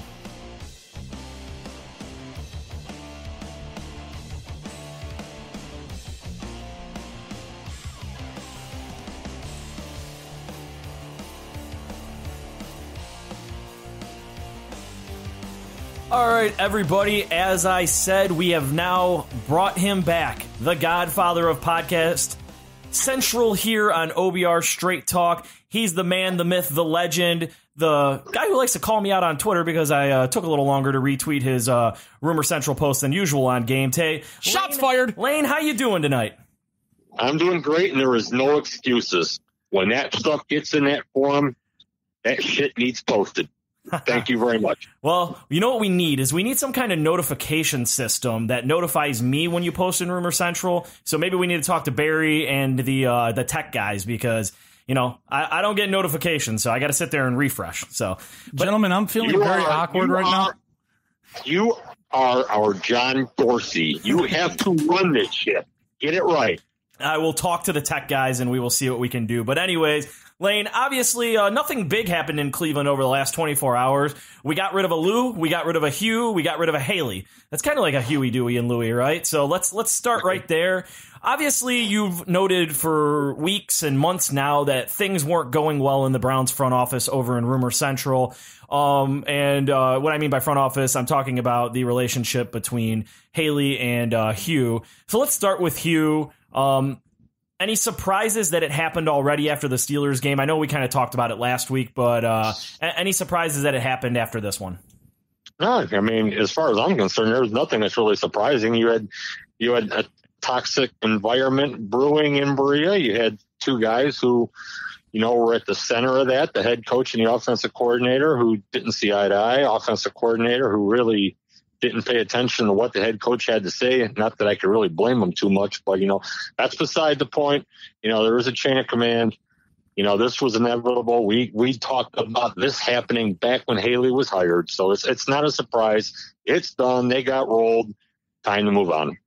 All right, everybody, as I said, we have now brought him back, the godfather of podcast central here on OBR Straight Talk. He's the man, the myth, the legend, the guy who likes to call me out on Twitter because I took a little longer to retweet his Rumor Central post than usual on Game Day. Shots fired. Lane, how you doing tonight? I'm doing great, and there is no excuses. When that stuff gets in that forum, that shit needs posted. Thank you very much. Well, you know what we need is we need some kind of notification system that notifies me when you post in Rumor Central. So maybe we need to talk to Barry and the tech guys because, you know, I don't get notifications, so I got to sit there and refresh. So, gentlemen, I'm feeling very awkward right now. You are our John Dorsey. You have to run this shit. Get it right. I will talk to the tech guys and we will see what we can do. But anyways, Lane, obviously nothing big happened in Cleveland over the last 24 hours. We got rid of a Lou, we got rid of a Hue, we got rid of a Haley. That's kind of like a Huey, Dewey, and Louie, right? So let's start right there. Obviously, you've noted for weeks and months now that things weren't going well in the Browns front office over in Rumor Central. And what I mean by front office, I'm talking about the relationship between Haley and Hue. So let's start with Hue. Any surprises that it happened already after the Steelers game? I know we kind of talked about it last week, but any surprises that it happened after this one? No, I mean, as far as I'm concerned, there's nothing that's really surprising. You had a toxic environment brewing in Berea. You had two guys who, you know, were at the center of that, the head coach and the offensive coordinator who didn't see eye to eye, offensive coordinator who really didn't pay attention to what the head coach had to say. Not that I could really blame him too much, but, you know, that's beside the point. You know, there was a chain of command. You know, this was inevitable. We talked about this happening back when Haley was hired. So it's not a surprise. It's done. They got rolled. Time to move on.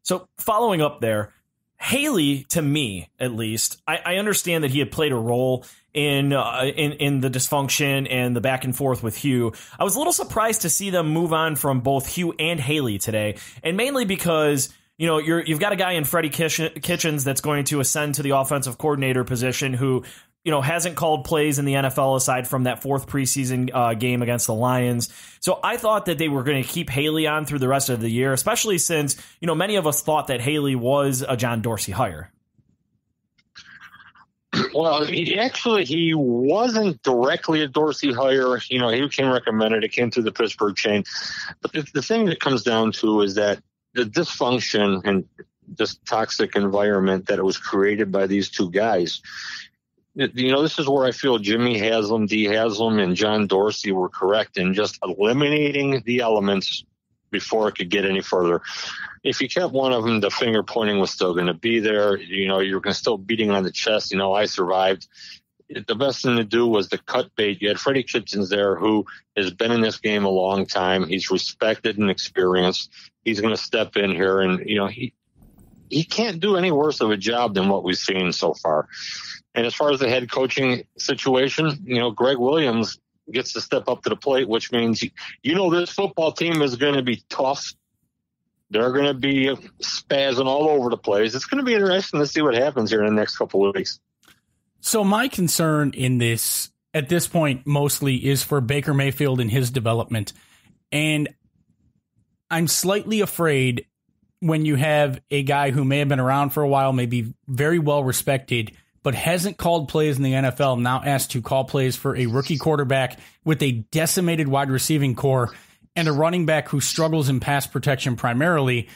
So following up there, Haley, to me, at least, I understand that he had played a role in the dysfunction and the back and forth with Hue. I was a little surprised to see them move on from both Hue and Haley today, and mainly because, you know, you've got a guy in Freddie Kitchens that's going to ascend to the offensive coordinator position who, you know, hasn't called plays in the NFL aside from that fourth preseason game against the Lions. So I thought that they were going to keep Haley on through the rest of the year, especially since, you know, many of us thought that Haley was a John Dorsey hire. Well, he wasn't directly a Dorsey hire. You know, he came recommended. It came through the Pittsburgh chain. But the thing that comes down to is that the dysfunction and this toxic environment that it was created by these two guys. You know, this is where I feel Jimmy Haslam, D. Haslam, and John Dorsey were correct in just eliminating the elements before it could get any further. If you kept one of them, the finger pointing was still going to be there. You know, you're going to still beating on the chest. You know, I survived. The best thing to do was to cut bait. You had Freddie Kitchens there, who has been in this game a long time. He's respected and experienced. He's going to step in here, and, you know, he can't do any worse of a job than what we've seen so far. And as far as the head coaching situation, you know, Greg Williams gets to step up to the plate, which means, you know, this football team is going to be tough. They're going to be spazzing all over the place. It's going to be interesting to see what happens here in the next couple of weeks. So my concern in this, at this point, mostly is for Baker Mayfield and his development. And I'm slightly afraid when you have a guy who may have been around for a while, maybe very well respected, but hasn't called plays in the NFL, now asked to call plays for a rookie quarterback with a decimated wide receiving core and a running back who struggles in pass protection primarily.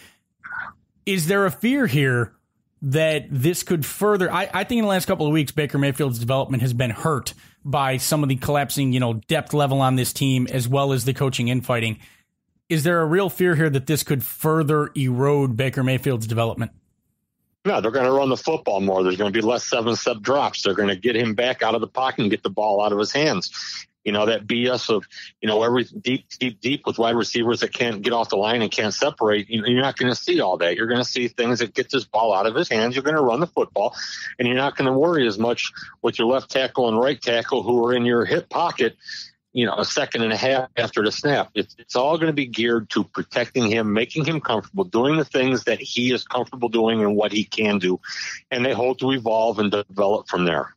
Is there a fear here that this could further? I think in the last couple of weeks, Baker Mayfield's development has been hurt by some of the collapsing, you know, depth level on this team, as well as the coaching infighting. Is there a real fear here that this could further erode Baker Mayfield's development? No, they're going to run the football more. There's going to be less 7-step drops. They're going to get him back out of the pocket and get the ball out of his hands. You know, that BS of, you know, every deep with wide receivers that can't get off the line and can't separate. You know, you're not going to see all that. You're going to see things that get this ball out of his hands. You're going to run the football, and you're not going to worry as much with your left tackle and right tackle who are in your hip pocket, you know, a second and a half after the snap. It's all going to be geared to protecting him, making him comfortable, doing the things that he is comfortable doing and what he can do. And they hope to evolve and develop from there.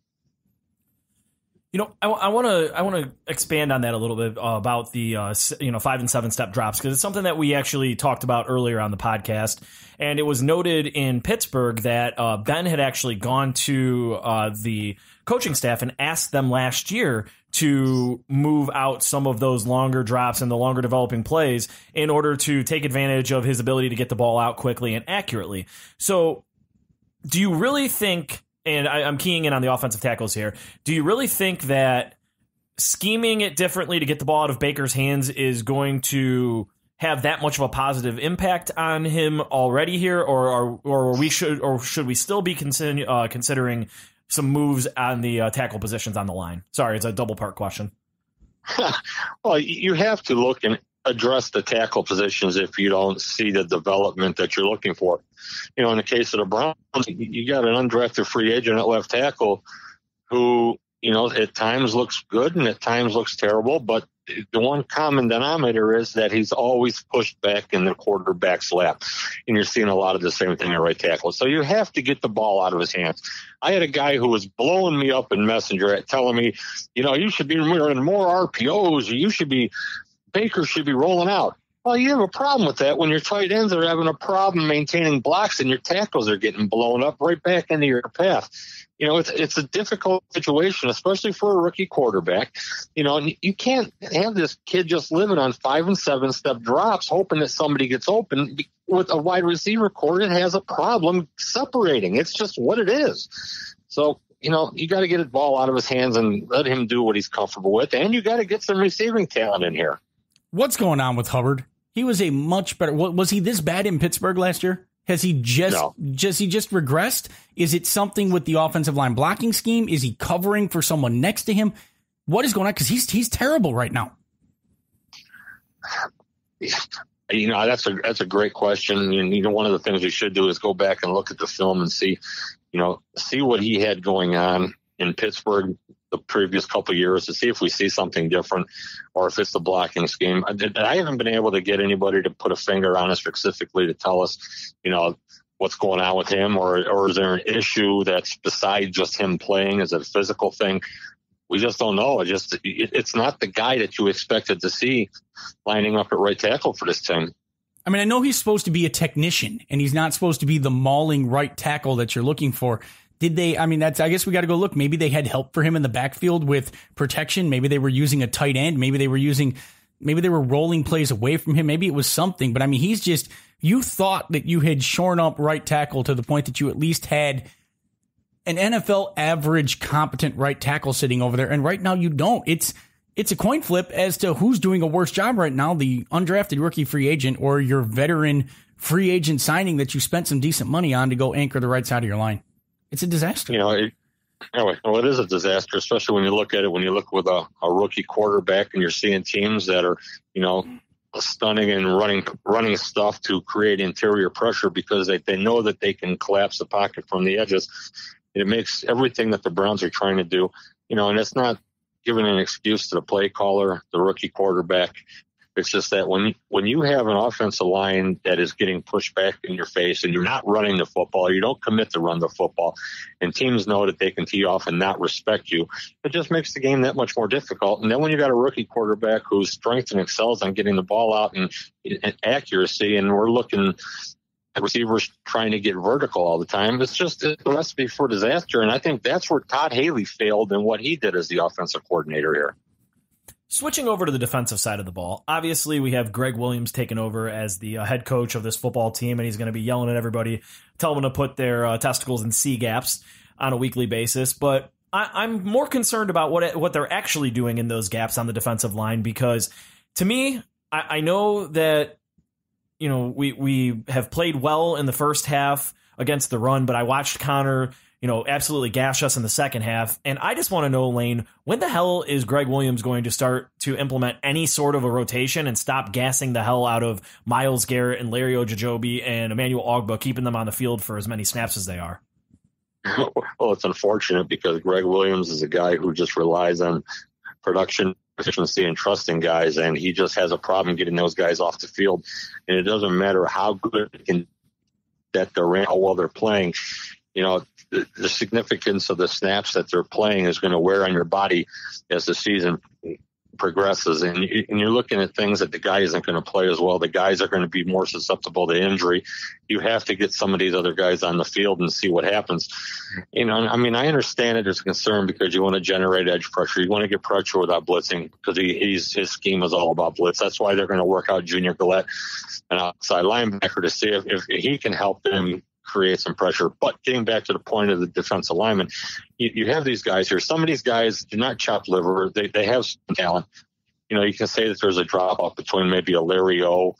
I want to expand on that a little bit about the 5 and 7 step drops, because it's something that we actually talked about earlier on the podcast, and it was noted in Pittsburgh that Ben had actually gone to the coaching staff and asked them last year to move out some of those longer drops and the longer developing plays in order to take advantage of his ability to get the ball out quickly and accurately. So, do you really think? And I'm keying in on the offensive tackles here. Do you really think that scheming it differently to get the ball out of Baker's hands is going to have that much of a positive impact on him already here, or should we still be considering some moves on the tackle positions on the line? Sorry, it's a double part question. Well, you have to look and address the tackle positions if you don't see the development that you're looking for. In the case of the Browns, you got an undrafted free agent at left tackle who, at times looks good and at times looks terrible, but the one common denominator is that he's always pushed back in the quarterback's lap. And you're seeing a lot of the same thing at right tackle. So you have to get the ball out of his hands. I had a guy who was blowing me up in Messenger telling me, you should be running more RPOs. Baker should be rolling out. Well, you have a problem with that when your tight ends are having a problem maintaining blocks and your tackles are getting blown up right back into your path. It's a difficult situation, especially for a rookie quarterback. And you can't have this kid just living on 5 and 7 step drops, hoping that somebody gets open. With a wide receiver core, it has a problem separating. It's just what it is. So, you got to get the ball out of his hands and let him do what he's comfortable with. And you got to get some receiving talent in here. What's going on with Hubbard? He was a much better. Was he this bad in Pittsburgh last year? Has he just regressed? Is it something with the offensive line blocking scheme? Is he covering for someone next to him? What is going on? Because he's terrible right now. That's a great question. And one of the things we should do is go back and look at the film and see what he had going on in Pittsburgh the previous couple of years to see if we see something different or if it's the blocking scheme. I haven't been able to get anybody to put a finger on us specifically to tell us, what's going on with him, or is there an issue that's beside just him playing? Is it a physical thing? We just don't know. It's not the guy that you expected to see lining up at right tackle for this team. I mean, I know he's supposed to be a technician and he's not supposed to be the mauling right tackle that you're looking for. I guess we got to go look. Maybe they had help for him in the backfield with protection. Maybe they were using a tight end. Maybe they were rolling plays away from him. Maybe it was something. But you thought that you had shorn up right tackle to the point that you at least had an NFL average competent right tackle sitting over there. And right now you don't. It's a coin flip as to who's doing a worse job right now, the undrafted rookie free agent or your veteran free agent signing that you spent some decent money on to go anchor the right side of your line. It's a disaster. It is a disaster, especially when you look at it, when you look with a rookie quarterback and you're seeing teams that are, stunning and running stuff to create interior pressure because they know that they can collapse the pocket from the edges. It makes everything that the Browns are trying to do, and it's not giving an excuse to the play caller, the rookie quarterback. It's just that when you have an offensive line that is getting pushed back in your face and you're not running the football, you don't commit to run the football, and teams know that they can tee off and not respect you, it just makes the game that much more difficult. And then when you got a rookie quarterback whose strength and excels on getting the ball out and accuracy, and we're looking at receivers trying to get vertical all the time, it's just a recipe for disaster. And I think that's where Todd Haley failed in what he did as the offensive coordinator here. Switching over to the defensive side of the ball, obviously we have Greg Williams taking over as the head coach of this football team, and he's going to be yelling at everybody, telling them to put their testicles in C gaps on a weekly basis. But I'm more concerned about what they're actually doing in those gaps on the defensive line, because to me, I know that we have played well in the first half against the run, but I watched Connor absolutely gash us in the second half. And I just want to know, Lane, when the hell is Greg Williams going to start to implement any sort of a rotation and stop gassing the hell out of Myles Garrett and Larry Ojejobi and Emmanuel Ogbah, keeping them on the field for as many snaps as they are? Well, it's unfortunate because Greg Williams is a guy who just relies on production efficiency and trusting guys, and he just has a problem getting those guys off the field. And it doesn't matter how good that they're in, how well they're playing. the significance of the snaps that they're playing is going to wear on your body as the season progresses, and you're looking at things that the guy isn't going to play as well. The guys are going to be more susceptible to injury. You have to get some of these other guys on the field and see what happens. I understand it. There's a concern because you want to generate edge pressure. You want to get pressure without blitzing because his scheme is all about blitz. That's why they're going to work out Junior Gillette, an outside linebacker, to see if he can help them create some pressure. But getting back to the point of the defensive lineman, you have these guys here. Some of these guys do not chop liver. They have some talent. You can say that there's a drop off between maybe a Larry O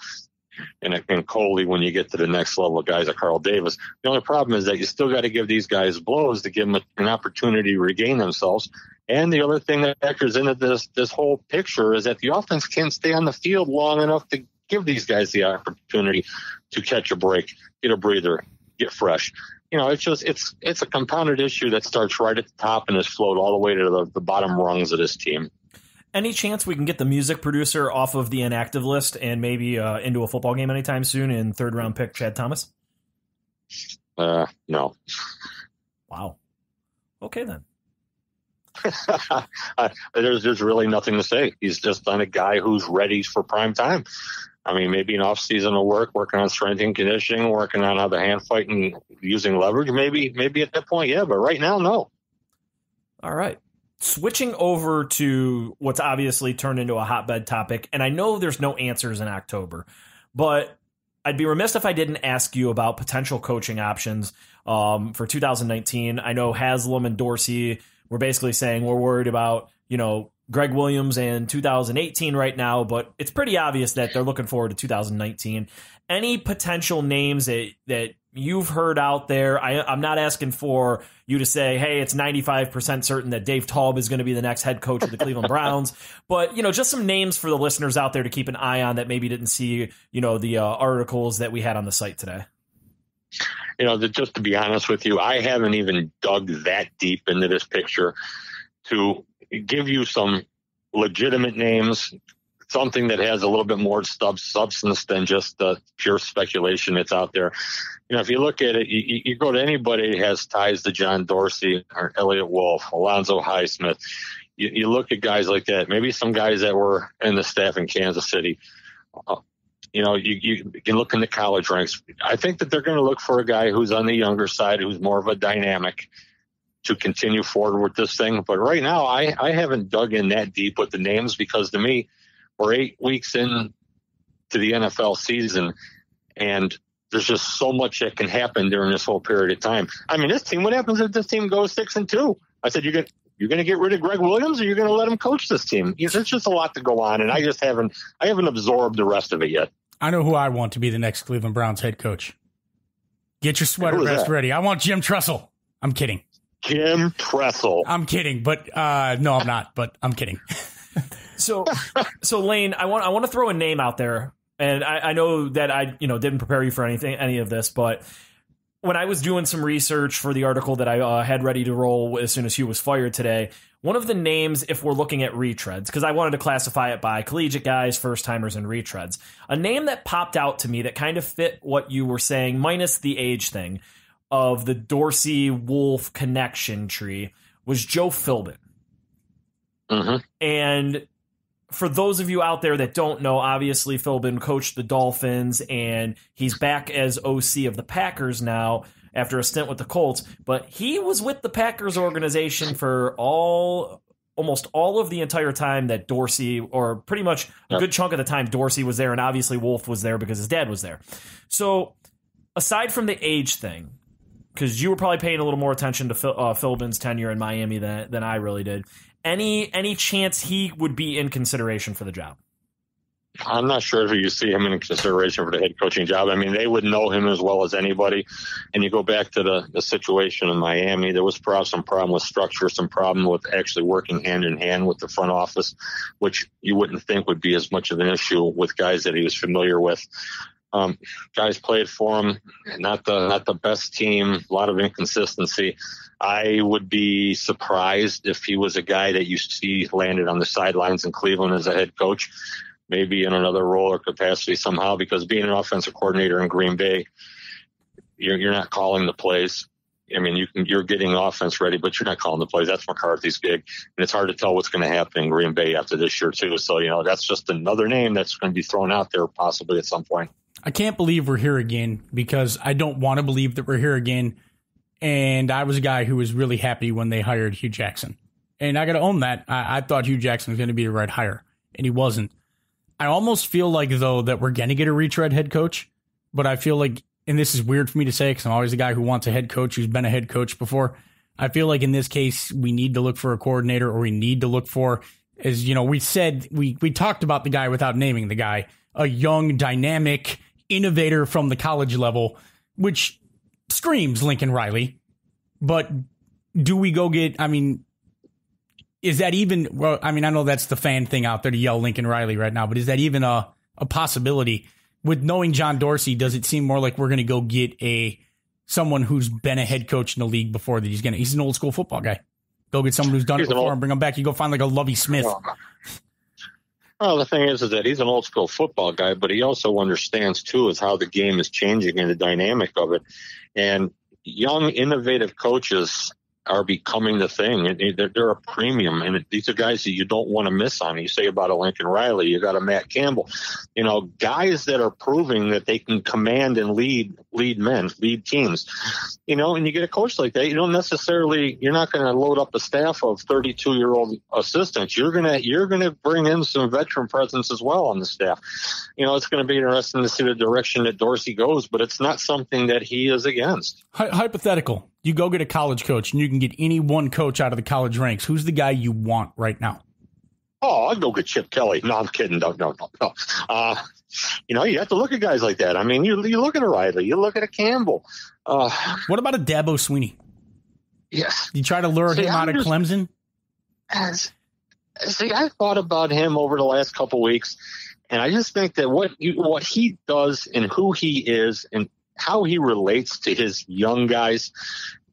and Coley when you get to the next level of guys like Carl Davis. The only problem is that you still got to give these guys blows to give them an opportunity to regain themselves. And the other thing that factors into this whole picture is that the offense can't stay on the field long enough to give these guys the opportunity to catch a break, get a breather, get fresh. It's a compounded issue that starts right at the top and has flowed all the way to the bottom rungs of this team. Any chance we can get the music producer off of the inactive list and maybe into a football game anytime soon in third-round pick Chad Thomas? No. Wow. Okay, then. There's really nothing to say. He's just on a guy who's ready for prime time. Maybe an off-season of working on strength and conditioning, working on how the hand fighting, using leverage. Maybe at that point, yeah, but right now, no. All right. Switching over to what's obviously turned into a hotbed topic, and I know there's no answers in October, but I'd be remiss if I didn't ask you about potential coaching options for 2019. I know Haslam and Dorsey were basically saying we're worried about, Greg Williams in 2018 right now, but it's pretty obvious that they're looking forward to 2019. Any potential names that you've heard out there? I'm not asking for you to say, hey, it's 95% certain that Dave Taub is going to be the next head coach of the Cleveland Browns, but, just some names for the listeners out there to keep an eye on that maybe didn't see, the articles that we had on the site today. Just to be honest with you, I haven't even dug that deep into this picture to give you some legitimate names, something that has a little bit more substance than just the pure speculation that's out there. If you look at it, you go to anybody who has ties to John Dorsey or Elliott Wolf, Alonzo Highsmith. You look at guys like that, maybe some guys that were in the staff in Kansas City. You can look in the college ranks. I think that they're going to look for a guy who's on the younger side, who's more of a dynamic, to continue forward with this thing. But right now, I haven't dug in that deep with the names because to me, we're 8 weeks in to the NFL season, and there's just so much that can happen during this whole period of time. This team, what happens if this team goes 6-2? I said, you're going to get rid of Greg Williams, or you're going to let him coach this team? There's just a lot to go on, and I haven't absorbed the rest of it yet. I know who I want to be the next Cleveland Browns head coach. Get your sweater vest ready. I want Jim Tressel. I'm kidding. Jim Tressel. I'm kidding, but no, I'm not. But I'm kidding. So Lane, I want to throw a name out there, and I know that I didn't prepare you for any of this, but when I was doing some research for the article that I had ready to roll as soon as Hue was fired today, one of the names, if we're looking at retreads, because I wanted to classify it by collegiate guys, first timers, and retreads, a name that popped out to me that kind of fit what you were saying, minus the age thing, of the Dorsey-Wolf connection tree, was Joe Philbin. Mm-hmm. And for those of you out there that don't know, obviously Philbin coached the Dolphins, and he's back as OC of the Packers now after a stint with the Colts. But he was with the Packers organization for almost all of the entire time that Dorsey, or pretty much a good chunk of the time Dorsey was there, and obviously Wolf was there because his dad was there. So aside from the age thing, because you were probably paying a little more attention to Philbin's tenure in Miami than I really did, any chance he would be in consideration for the job? I'm not sure if you see him in consideration for the head coaching job. They would know him as well as anybody. And you go back to the situation in Miami, there was some problem with structure, some problem with actually working hand in hand with the front office, which you wouldn't think would be as much of an issue with guys that he was familiar with. Guys played for him, not the best team, a lot of inconsistency. I would be surprised if he was a guy that you see landed on the sidelines in Cleveland as a head coach, maybe in another role or capacity somehow, because being an offensive coordinator in Green Bay, you're not calling the plays. I mean, you're getting offense ready, but you're not calling the plays. That's McCarthy's gig, and it's hard to tell what's going to happen in Green Bay after this year too. So, that's just another name that's going to be thrown out there possibly at some point. I can't believe we're here again because I don't want to believe that we're here again. And I was a guy who was really happy when they hired Hue Jackson. And I got to own that. I thought Hue Jackson was going to be the right hire, and he wasn't. I almost feel like, though, that we're going to get a retread head coach, but I feel like, and this is weird for me to say because I'm always the guy who wants a head coach who's been a head coach before. I feel like in this case, we need to look for a coordinator, or we need to look for, as we said, we talked about the guy without naming the guy, a young, dynamic innovator from the college level, which screams Lincoln Riley. But do we go get, is that even, well, I know that's the fan thing out there to yell Lincoln Riley right now, but is that even a possibility? With knowing John Dorsey, does it seem more like we're going to go get someone who's been a head coach in the league before that he's an old school football guy? Go get someone who's done it before and bring him back. You go find like a Lovie Smith. Well, the thing is that he's an old school football guy, but he also understands too is how the game is changing and the dynamic of it. And young, innovative coaches are becoming the thing. They're a premium, and these are guys that you don't want to miss on. You say about a Lincoln Riley, you got a Matt Campbell, guys that are proving that they can command and lead teams, and you get a coach like that, you're not going to load up a staff of 32-year-old assistants. You're going to bring in some veteran presence as well on the staff. It's going to be interesting to see the direction that Dorsey goes, but it's not something that he is against. Hypothetical. You go get a college coach, and you can get any one coach out of the college ranks. Who's the guy you want right now? Oh, I'd go get Chip Kelly. No, I'm kidding. No. You have to look at guys like that. You look at a Riley. You look at a Campbell. What about a Dabo Swinney? Yes. You try to lure him out of Clemson? I thought about him over the last couple of weeks, and I just think that what he does and who he is and how he relates to his young guys,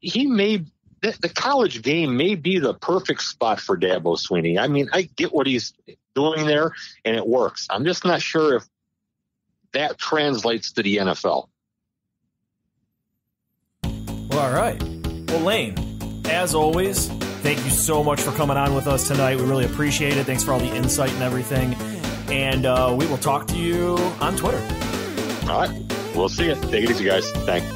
the college game may be the perfect spot for Dabo Swinney. I get what he's doing there, and it works. I'm just not sure if that translates to the NFL. Well, all right. Well, Lane, as always, thank you so much for coming on with us tonight. We really appreciate it. Thanks for all the insight and everything. And we will talk to you on Twitter. All right. We'll see you. Take it easy, guys. Thanks.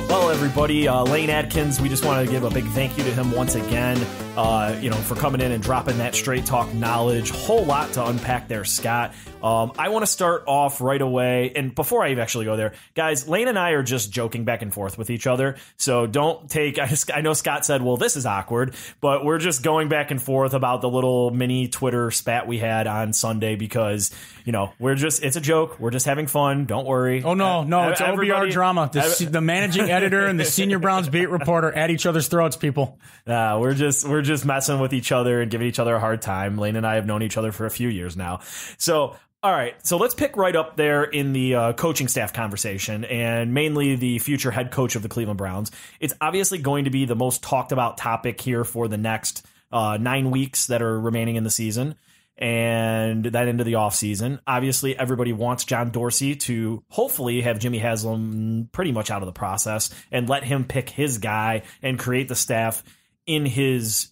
Well, everybody, Lane Adkins, we just want to give a big thank you to him once again, for coming in and dropping that straight talk knowledge. Whole lot to unpack there, Scott. I want to start off right away. And before I actually go there, guys, Lane and I are just joking back and forth with each other. So don't take, I know Scott said, well, this is awkward, but we're just going back and forth about the little mini Twitter spat we had on Sunday because, it's a joke. We're just having fun. Don't worry. Oh, no, it's OBR drama. The managing editor and the senior Browns beat reporter at each other's throats, people. We're just messing with each other and giving each other a hard time. Lane and I have known each other for a few years now. So, all right. So let's pick right up there in the coaching staff conversation and mainly the future head coach of the Cleveland Browns. It's obviously going to be the most talked about topic here for the next 9 weeks that are remaining in the season and that into the offseason. Obviously, everybody wants John Dorsey to hopefully have Jimmy Haslam pretty much out of the process and let him pick his guy and create the staff in his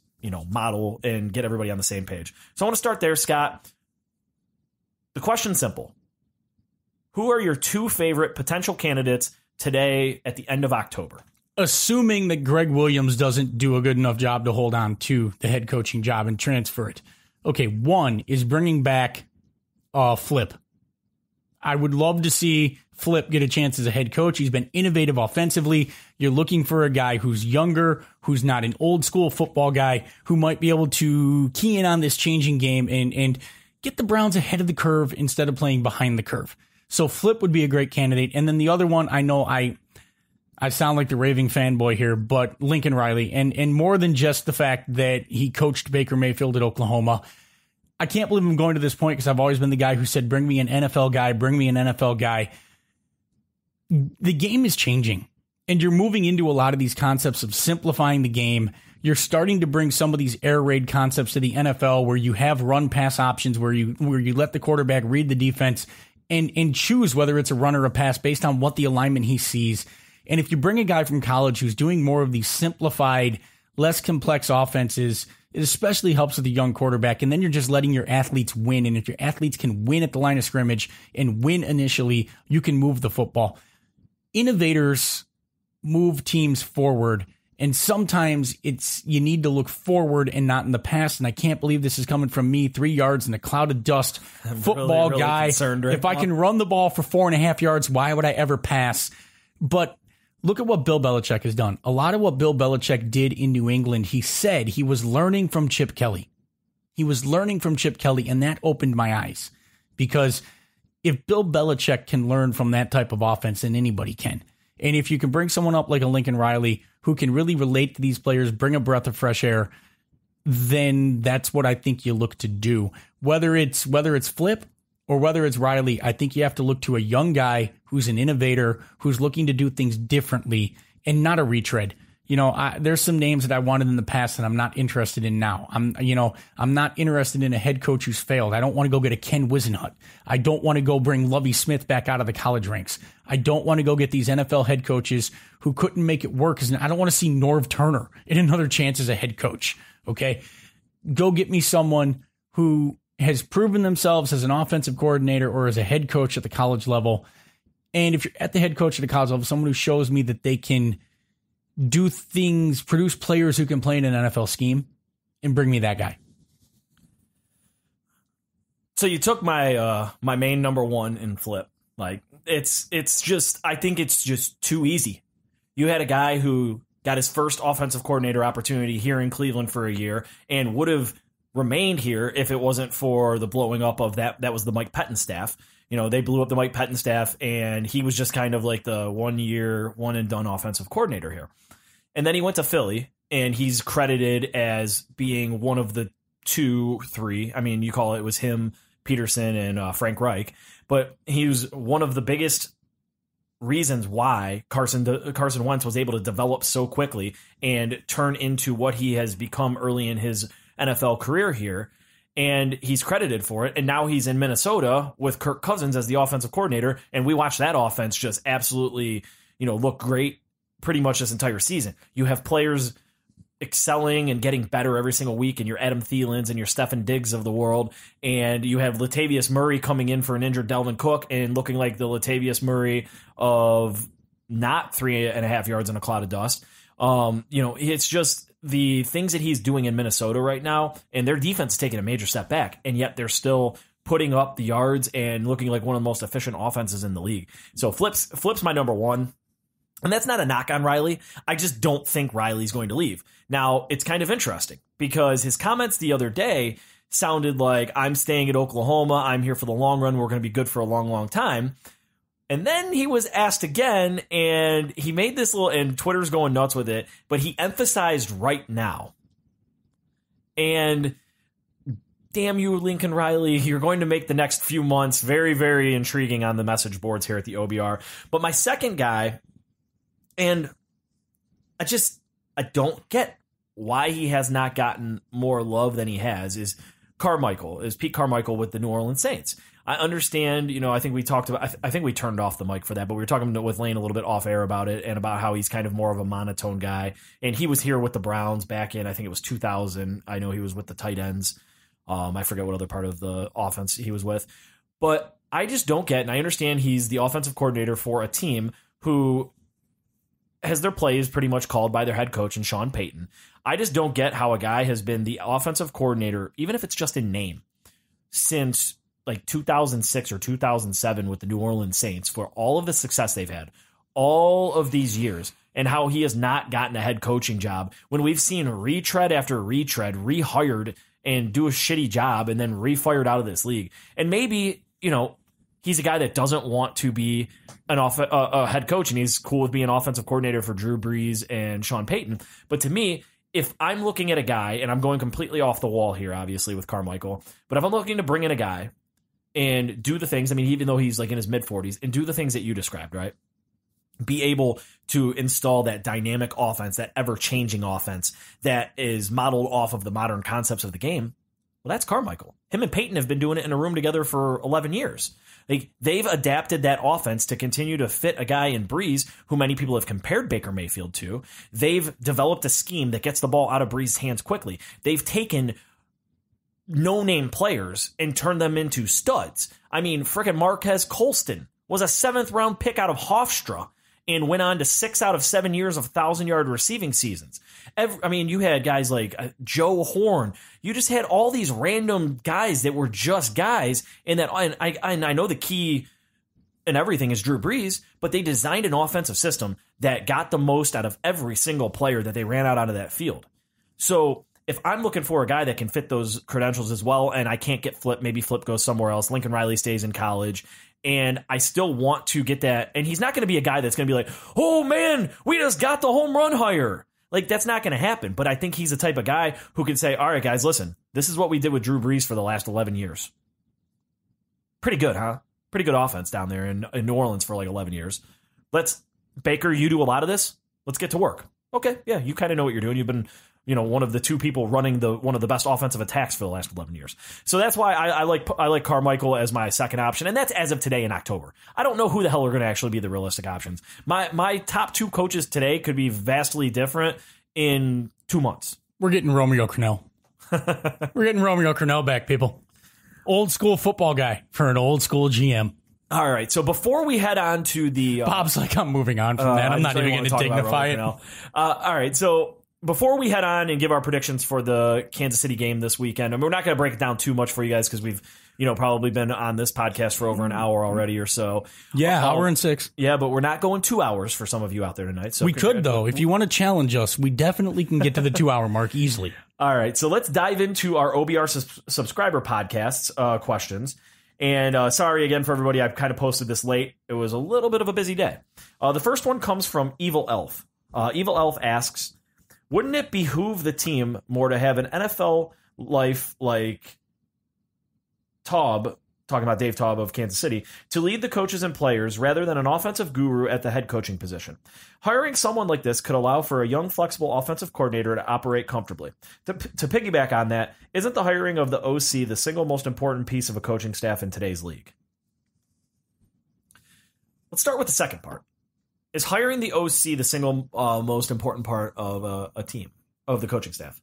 model and get everybody on the same page. So I want to start there, Scott. The question's simple. Who are your two favorite potential candidates today at the end of October? Assuming that Greg Williams doesn't do a good enough job to hold on to the head coaching job and transfer it. Okay, one is bringing back Flip. I would love to see Flip get a chance as a head coach. He's been innovative offensively. You're looking for a guy who's younger, who's not an old school football guy, who might be able to key in on this changing game and get the Browns ahead of the curve instead of playing behind the curve. So Flip would be a great candidate. And then the other one, I know I sound like the raving fanboy here, but Lincoln Riley. And more than just the fact that he coached Baker Mayfield at Oklahoma. I can't believe I'm going to this point because I've always been the guy who said, bring me an NFL guy, bring me an NFL guy. The game is changing, and you're moving into a lot of these concepts of simplifying the game. You're starting to bring some of these air raid concepts to the NFL where you have run pass options, where you let the quarterback read the defense and choose whether it's a run or a pass based on what the alignment he sees. And if you bring a guy from college who's doing more of these simplified, less complex offenses, it especially helps with a young quarterback. And then you're just letting your athletes win. And if your athletes can win at the line of scrimmage and win initially, you can move the football. Innovators move teams forward. And sometimes you need to look forward and not in the past. And I can't believe this is coming from me, 3 yards in a cloud of dust, football really guy. If I can run the ball for 4.5 yards, why would I ever pass? But look at what Bill Belichick has done. A lot of what Bill Belichick did in New England, he said he was learning from Chip Kelly. He was learning from Chip Kelly, and that opened my eyes. Because if Bill Belichick can learn from that type of offense, then anybody can. And if you can bring someone up like a Lincoln Riley who can really relate to these players, bring a breath of fresh air, then that's what I think you look to do. Whether it's Flip or whether it's Riley, I think you have to look to a young guy who's an innovator, who's looking to do things differently and not a retread. There's some names that I wanted in the past that I'm not interested in now. I'm not interested in a head coach who's failed. I don't want to go get a Ken Wisenhunt. I don't want to go bring Lovie Smith back out of the college ranks. I don't want to go get these NFL head coaches who couldn't make it work. I don't want to see Norv Turner in another chance as a head coach. Okay. Go get me someone who has proven themselves as an offensive coordinator or as a head coach at the college level. And if you're at the head coach at the college level, someone who shows me that they can do things, produce players who can play in an NFL scheme, and bring me that guy. So you took my main number one in Flip. Like it's just, I think it's just too easy. You had a guy who got his first offensive coordinator opportunity here in Cleveland for a year and would have remained here if it wasn't for the blowing up of that was the Mike Pettin staff. They blew up the Mike Pettin staff, and he was just kind of like the 1 year, one and done offensive coordinator here. And then he went to Philly, and he's credited as being one of the 2-3. I mean, you call it was him, Peterson, and Frank Reich, but he was one of the biggest reasons why Carson Wentz was able to develop so quickly and turn into what he has become early in his NFL career here. And he's credited for it. And now he's in Minnesota with Kirk Cousins as the offensive coordinator. And we watched that offense just absolutely, look great pretty much this entire season. You have players excelling and getting better every single week, and your Adam Thielens and your Stefan Diggs of the world. And you have Latavius Murray coming in for an injured Delvin Cook and looking like the Latavius Murray of not 3.5 yards in a cloud of dust. It's just the things that he's doing in Minnesota right now, and their defense is taking a major step back, and yet they're still putting up the yards and looking like one of the most efficient offenses in the league. So Flip's my number one. And that's not a knock on Riley. I just don't think Riley's going to leave. Now, it's kind of interesting because his comments the other day sounded like, I'm staying at Oklahoma. I'm here for the long run. We're going to be good for a long, long time. And then he was asked again, and he made this little, and Twitter's going nuts with it, but he emphasized right now. And damn you, Lincoln Riley, you're going to make the next few months very, very intriguing on the message boards here at the OBR. But my second guy, and I don't get why he has not gotten more love than he has, is Pete Carmichael with the New Orleans Saints. I understand, I think we talked about, I think we turned off the mic for that, but we were talking with Lane a little bit off air about it and about how he's kind of more of a monotone guy. And he was here with the Browns back in, I think it was 2000. I know he was with the tight ends. I forget what other part of the offense he was with, but I just don't get, and I understand he's the offensive coordinator for a team who has their plays pretty much called by their head coach and Sean Payton. I just don't get how a guy has been the offensive coordinator, even if it's just in name, since like 2006 or 2007 with the New Orleans Saints, for all of the success they've had all of these years, and how he has not gotten a head coaching job when we've seen retread after retread, rehired and do a shitty job and then refired out of this league. And maybe, he's a guy that doesn't want to be a head coach, and he's cool with being an offensive coordinator for Drew Brees and Sean Payton. But to me, if I'm looking at a guy, and I'm going completely off the wall here, obviously, with Carmichael, but if I'm looking to bring in a guy and do the things, even though he's like in his mid-40s, and do the things that you described, right? Be able to install that dynamic offense, that ever-changing offense that is modeled off of the modern concepts of the game, well, that's Carmichael. Him and Peyton have been doing it in a room together for 11 years. Like, they've adapted that offense to continue to fit a guy in Breeze, who many people have compared Baker Mayfield to. They've developed a scheme that gets the ball out of Breeze's hands quickly. They've taken no-name players and turned them into studs. I mean, frickin' Marquez Colston was a 7th-round pick out of Hofstra and went on to 6 out of 7 years of 1,000-yard receiving seasons. You had guys like Joe Horn. You just had all these random guys that were just guys. And I know the key in everything is Drew Brees, but they designed an offensive system that got the most out of every single player that they ran out onto that field. So if I'm looking for a guy that can fit those credentials as well, and I can't get Flip, maybe Flip goes somewhere else. Lincoln Riley stays in college. And I still want to get that. And he's not going to be a guy that's going to be like, oh, man, we just got the home run hire. Like, that's not going to happen. But I think he's the type of guy who can say, all right, guys, listen, this is what we did with Drew Brees for the last 11 years. Pretty good, huh? Pretty good offense down there in New Orleans for like 11 years. Baker, you do a lot of this. Let's get to work. Okay, yeah, you kind of know what you're doing. You've been one of the two people running one of the best offensive attacks for the last 11 years. So that's why I like Carmichael as my second option, and that's as of today in October. I don't know who the hell are going to actually be the realistic options. My top 2 coaches today could be vastly different in 2 months. We're getting Romeo Crennel. We're getting Romeo Crennel back, people. Old school football guy for an old school GM. All right, so before we head on to the... Bob's like, I'm moving on from that. I'm not even going to dignify it. All right, so... Before we head on and give our predictions for the Kansas City game this weekend, and we're not going to break it down too much for you guys because we've, probably been on this podcast for over an hour already or so. Yeah, hour and 6. Yeah, but we're not going 2 hours for some of you out there tonight. So we could, though. If you want to challenge us, we definitely can get to the 2-hour mark easily. All right, so let's dive into our OBR subscriber podcasts questions. And sorry again for everybody, I've kind of posted this late. It was a little bit of a busy day. The first one comes from Evil Elf. Evil Elf asks, wouldn't it behoove the team more to have an NFL life like Taub, talking about Dave Taub of Kansas City, to lead the coaches and players rather than an offensive guru at the head coaching position? Hiring someone like this could allow for a young, flexible offensive coordinator to operate comfortably. To piggyback on that, isn't the hiring of the OC the single most important piece of a coaching staff in today's league? Let's start with the second part. Is hiring the OC the single most important part of a team, of the coaching staff?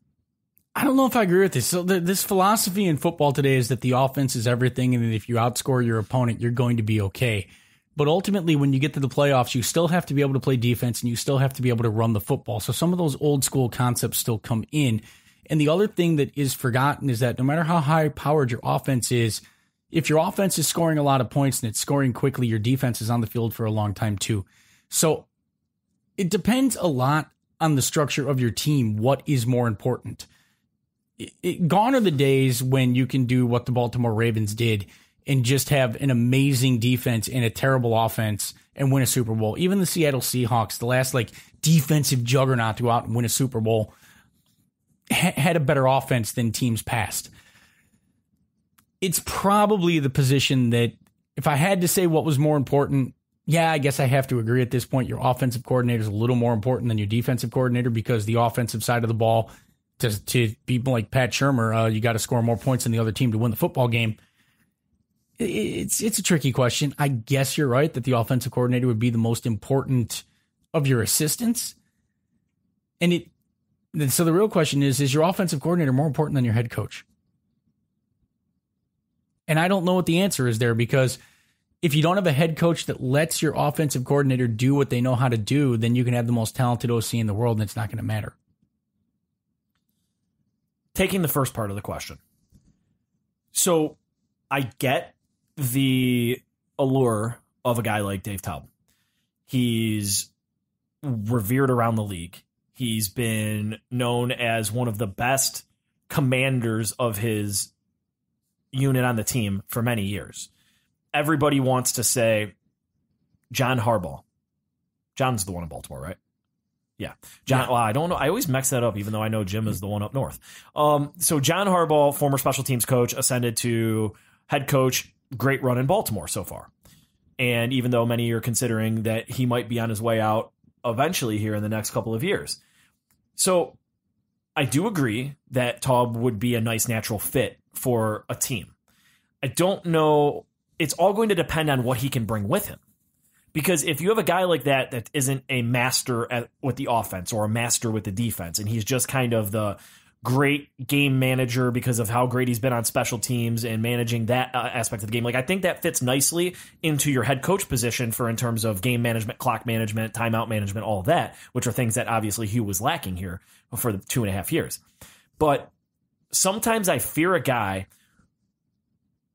I don't know if I agree with this. So this philosophy in football today is that the offense is everything, and that if you outscore your opponent, you're going to be okay. But ultimately, when you get to the playoffs, you still have to be able to play defense, and you still have to be able to run the football. So some of those old school concepts still come in. And the other thing that is forgotten is that no matter how high-powered your offense is, if your offense is scoring a lot of points and it's scoring quickly, your defense is on the field for a long time too. So it depends a lot on the structure of your team. What is more important? Gone are the days when you can do what the Baltimore Ravens did and just have an amazing defense and a terrible offense and win a Super Bowl. Even the Seattle Seahawks, the last defensive juggernaut to go out and win a Super Bowl, had a better offense than teams past. It's probably the position that, if I had to say what was more important, yeah, I guess I have to agree at this point. Your offensive coordinator is a little more important than your defensive coordinator, because the offensive side of the ball, to people like Pat Shurmur, you got to score more points than the other team to win the football game. It's a tricky question. I guess you're right that the offensive coordinator would be the most important of your assistants. So the real question is your offensive coordinator more important than your head coach? And I don't know what the answer is there, because if you don't have a head coach that lets your offensive coordinator do what they know how to do, then you can have the most talented OC in the world, and it's not going to matter. Taking the first part of the question. So I get the allure of a guy like Dave Taub. He's revered around the league. He's been known as one of the best commanders of his unit on the team for many years. Everybody wants to say John Harbaugh. John's the one in Baltimore, right? Yeah. John. Yeah. Well, I don't know. I always mix that up, even though I know Jim is the one up north. So John Harbaugh, former special teams coach, ascended to head coach. Great run in Baltimore so far. And even though many are considering that he might be on his way out eventually here in the next couple of years. So I do agree that Taub would be a nice natural fit for a team. I don't know. It's all going to depend on what he can bring with him. Because if you have a guy like that isn't a master with the offense or a master with the defense, and he's just kind of the great game manager because of how great he's been on special teams and managing that aspect of the game, like I think that fits nicely into your head coach position in terms of game management, clock management, timeout management, all of that, which are things that obviously Hue was lacking here for the 2.5 years. But sometimes I fear a guy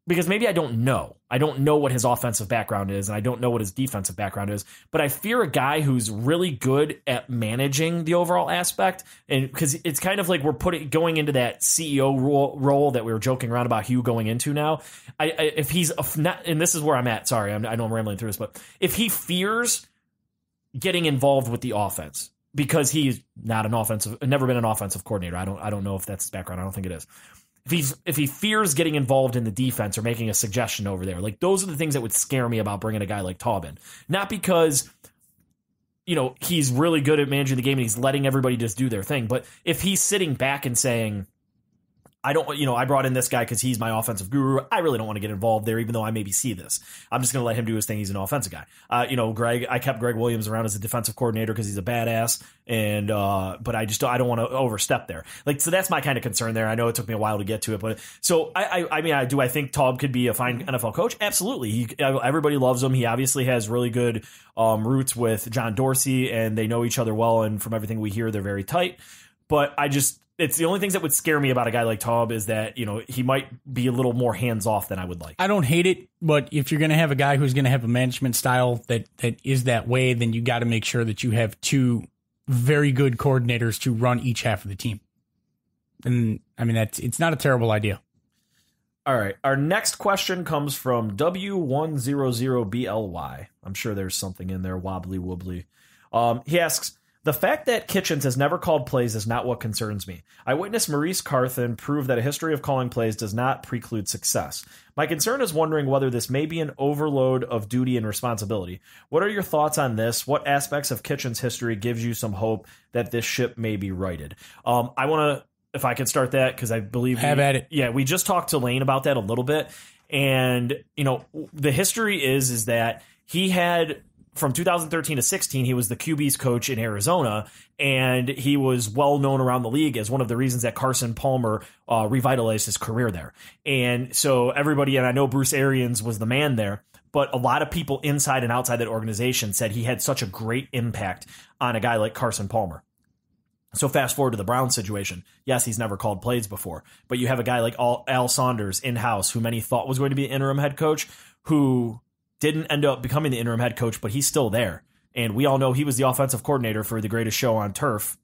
because maybe I don't know. I don't know what his offensive background is, and I don't know what his defensive background is. But I fear a guy who's really good at managing the overall aspect, and because it's kind of like we're going into that CEO role that we were joking around about Hue going into now. If he's not, and this is where I'm at. Sorry, I know I'm rambling through this, but if he fears getting involved with the offense because he's not never been an offensive coordinator. I don't know if that's his background. I don't think it is. If he fears getting involved in the defense or making a suggestion over there, like those are the things that would scare me about bringing a guy like Taub in. Not because, he's really good at managing the game and he's letting everybody just do their thing, but if he's sitting back and saying, I brought in this guy because he's my offensive guru. I really don't want to get involved there, even though I maybe see this. I'm just going to let him do his thing. He's an offensive guy. I kept Greg Williams around as a defensive coordinator because he's a badass, and but I don't want to overstep there. So that's my kind of concern there. I know it took me a while to get to it, but so I think Taub could be a fine NFL coach. Absolutely, everybody loves him. He obviously has really good roots with John Dorsey, and they know each other well. And from everything we hear, they're very tight. But it's the only things that would scare me about a guy like Taub is that, he might be a little more hands off than I would like. I don't hate it, but if you're going to have a guy who's going to have a management style that is that way, then you got to make sure that you have two very good coordinators to run each half of the team. And it's not a terrible idea. All right. Our next question comes from W100BLY. I'm sure there's something in there, wobbly wobbly. He asks, the fact that Kitchens has never called plays is not what concerns me. I witnessed Maurice Carthen prove that a history of calling plays does not preclude success. My concern is wondering whether this may be an overload of duty and responsibility. What are your thoughts on this? What aspects of Kitchens' history gives you some hope that this ship may be righted? I want to, if I could start that, because I believe... Have at it. Yeah, we just talked to Lane about that a little bit. And, the history is that he had... From 2013 to 16, he was the QB's coach in Arizona, and he was well known around the league as one of the reasons that Carson Palmer revitalized his career there. And so everybody, and I know Bruce Arians was the man there, but a lot of people inside and outside that organization said he had such a great impact on a guy like Carson Palmer. So fast forward to the Browns situation. Yes, he's never called plays before, but you have a guy like Al Saunders in-house, who many thought was going to be an interim head coach, who didn't end up becoming the interim head coach, but he's still there. And we all know he was the offensive coordinator for the greatest show on turf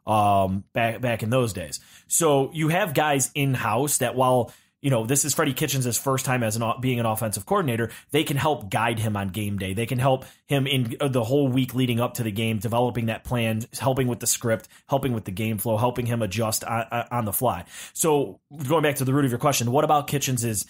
back in those days. So you have guys in-house that while, this is Freddie Kitchens' first time as being an offensive coordinator, they can help guide him on game day. They can help him in the whole week leading up to the game, developing that plan, helping with the script, helping with the game flow, helping him adjust on the fly. So going back to the root of your question, what about Kitchens'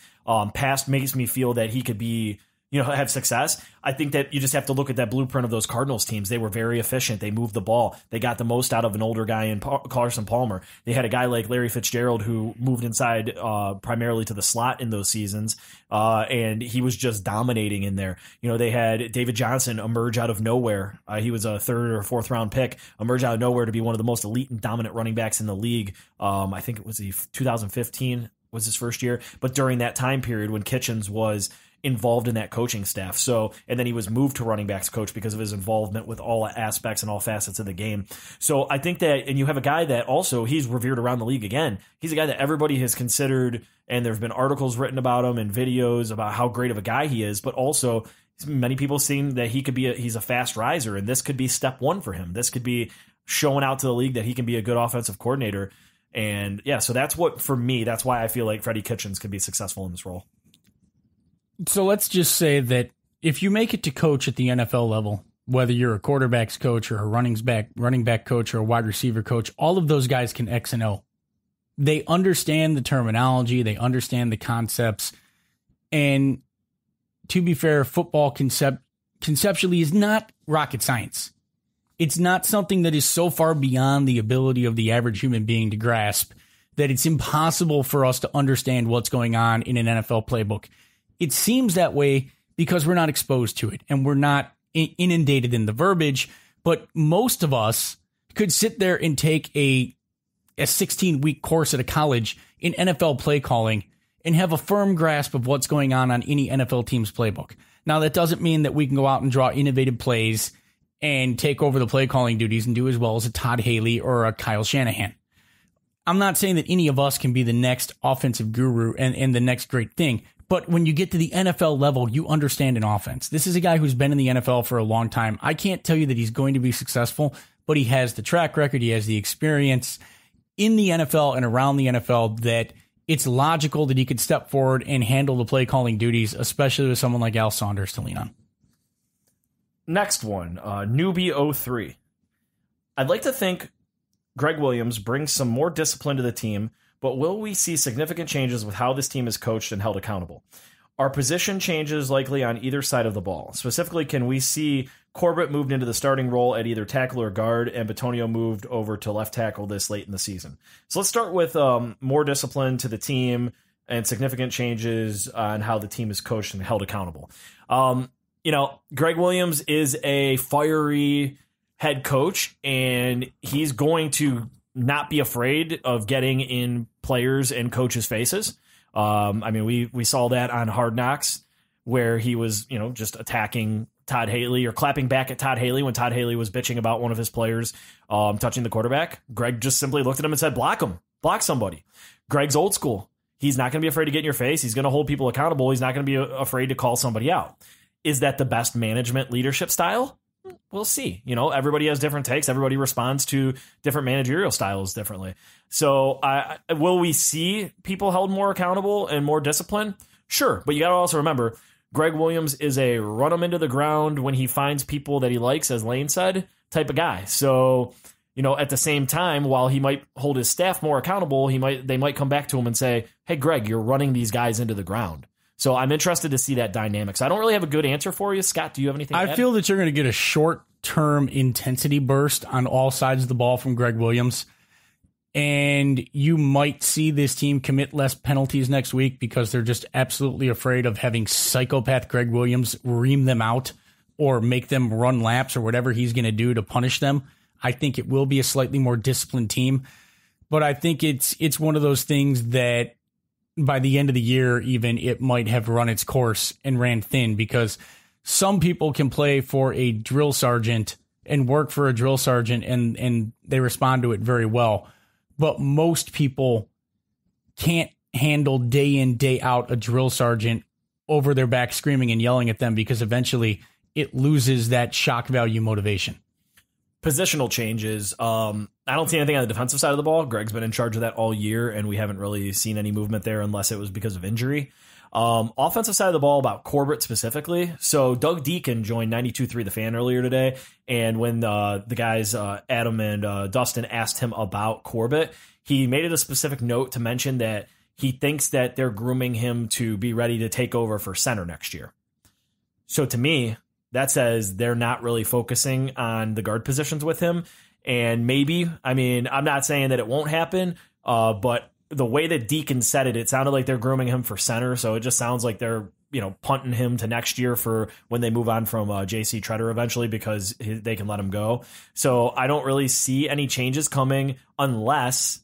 past makes me feel that he could be, have success? I think that you just have to look at that blueprint of those Cardinals teams. They were very efficient. They moved the ball. They got the most out of an older guy in Carson Palmer. They had a guy like Larry Fitzgerald who moved inside primarily to the slot in those seasons, and he was just dominating in there. They had David Johnson emerge out of nowhere. He was a third or fourth round pick, emerge out of nowhere to be one of the most elite and dominant running backs in the league. I think it was 2015 was his first year, but during that time period when Kitchens was involved in that coaching staff. And then he was moved to running backs coach because of his involvement with all aspects and all facets of the game. So I think that, and you have a guy that also, he's revered around the league again. He's a guy that everybody has considered, and there've been articles written about him and videos about how great of a guy he is, but also many people seem that he's a fast riser, and this could be step one for him. This could be showing out to the league that he can be a good offensive coordinator. And yeah, so that's what, for me, that's why I feel like Freddie Kitchens could be successful in this role. So let's just say that if you make it to coach at the NFL level, whether you're a quarterback's coach or a running back coach or a wide receiver coach, all of those guys can X and O. They understand the terminology. They understand the concepts. And to be fair, football conceptually is not rocket science. It's not something that is so far beyond the ability of the average human being to grasp that it's impossible for us to understand what's going on in an NFL playbook. It seems that way because we're not exposed to it and we're not inundated in the verbiage, but most of us could sit there and take a 16-week course at a college in NFL play calling and have a firm grasp of what's going on any NFL team's playbook. Now, that doesn't mean that we can go out and draw innovative plays and take over the play calling duties and do as well as a Todd Haley or a Kyle Shanahan. I'm not saying that any of us can be the next offensive guru and the next great thing, but when you get to the NFL level, you understand an offense. This is a guy who's been in the NFL for a long time. I can't tell you that he's going to be successful, but he has the track record. He has the experience in the NFL and around the NFL that it's logical that he could step forward and handle the play calling duties, especially with someone like Al Saunders to lean on. Next one, Newbie 03. I'd like to think Greg Williams brings some more discipline to the team, but will we see significant changes with how this team is coached and held accountable? Are position changes likely on either side of the ball? Specifically, can we see Corbett moved into the starting role at either tackle or guard, and Bitonio moved over to left tackle this late in the season? So let's start with more discipline to the team and significant changes on how the team is coached and held accountable. Greg Williams is a fiery head coach, and he's going to not be afraid of getting in players and coaches' faces. We saw that on Hard Knocks where he was, just attacking Todd Haley or clapping back at Todd Haley when Todd Haley was bitching about one of his players touching the quarterback. Greg just simply looked at him and said, block him, block somebody. Greg's old school. He's not going to be afraid to get in your face. He's going to hold people accountable. He's not going to be afraid to call somebody out. Is that the best management leadership style? We'll see. Everybody has different takes. Everybody responds to different managerial styles differently. So will we see people held more accountable and more disciplined? Sure. But you got to also remember, Greg Williams is a run him into the ground when he finds people that he likes, as Lane said, type of guy. So, at the same time, while he might hold his staff more accountable, they might come back to him and say, hey, Greg, you're running these guys into the ground. So I'm interested to see that dynamic. So I don't really have a good answer for you. Scott, do you have anything to add? I feel that you're going to get a short-term intensity burst on all sides of the ball from Greg Williams. And you might see this team commit less penalties next week because they're just absolutely afraid of having psychopath Greg Williams ream them out or make them run laps or whatever he's going to do to punish them. I think it will be a slightly more disciplined team. But I think it's one of those things that by the end of the year, even, it might have run its course and ran thin, because some people can play for a drill sergeant and work for a drill sergeant and they respond to it very well. But most people can't handle day in, day out a drill sergeant over their back screaming and yelling at them, because eventually it loses that shock value motivation. Positional changes. I don't see anything on the defensive side of the ball. Greg's been in charge of that all year, and we haven't really seen any movement there unless it was because of injury. Offensive side of the ball, about Corbett specifically. So Doug Deacon joined 92.3 The Fan earlier today, and when the guys, Adam and Dustin, asked him about Corbett, he made it a specific note to mention that he thinks that they're grooming him to be ready to take over for center next year. So to me, that says they're not really focusing on the guard positions with him. And maybe, I'm not saying that it won't happen, but the way that Deacon said it sounded like they're grooming him for center. So it just sounds like they're, punting him to next year for when they move on from J.C. Treader eventually, because they can let him go. So I don't really see any changes coming unless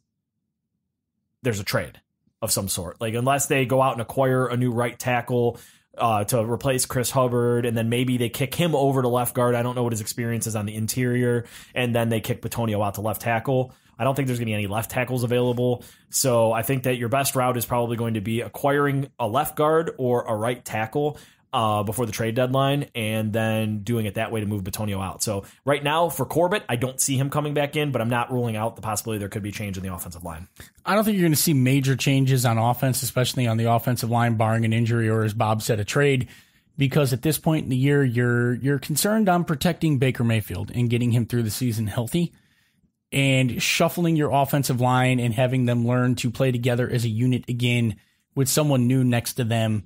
there's a trade of some sort. Like, unless they go out and acquire a new right tackle to replace Chris Hubbard, and then maybe they kick him over to left guard. I don't know what his experience is on the interior, and then they kick Bitonio out to left tackle. I don't think there's going to be any left tackles available. So I think that your best route is probably going to be acquiring a left guard or a right tackle before the trade deadline, and then doing it that way to move Bitonio out. So right now for Corbett, I don't see him coming back in, but I'm not ruling out the possibility there could be change in the offensive line. I don't think you're going to see major changes on offense, especially on the offensive line, barring an injury or, as Bob said, a trade, because at this point in the year, you're concerned on protecting Baker Mayfield and getting him through the season healthy, and shuffling your offensive line and having them learn to play together as a unit again with someone new next to them.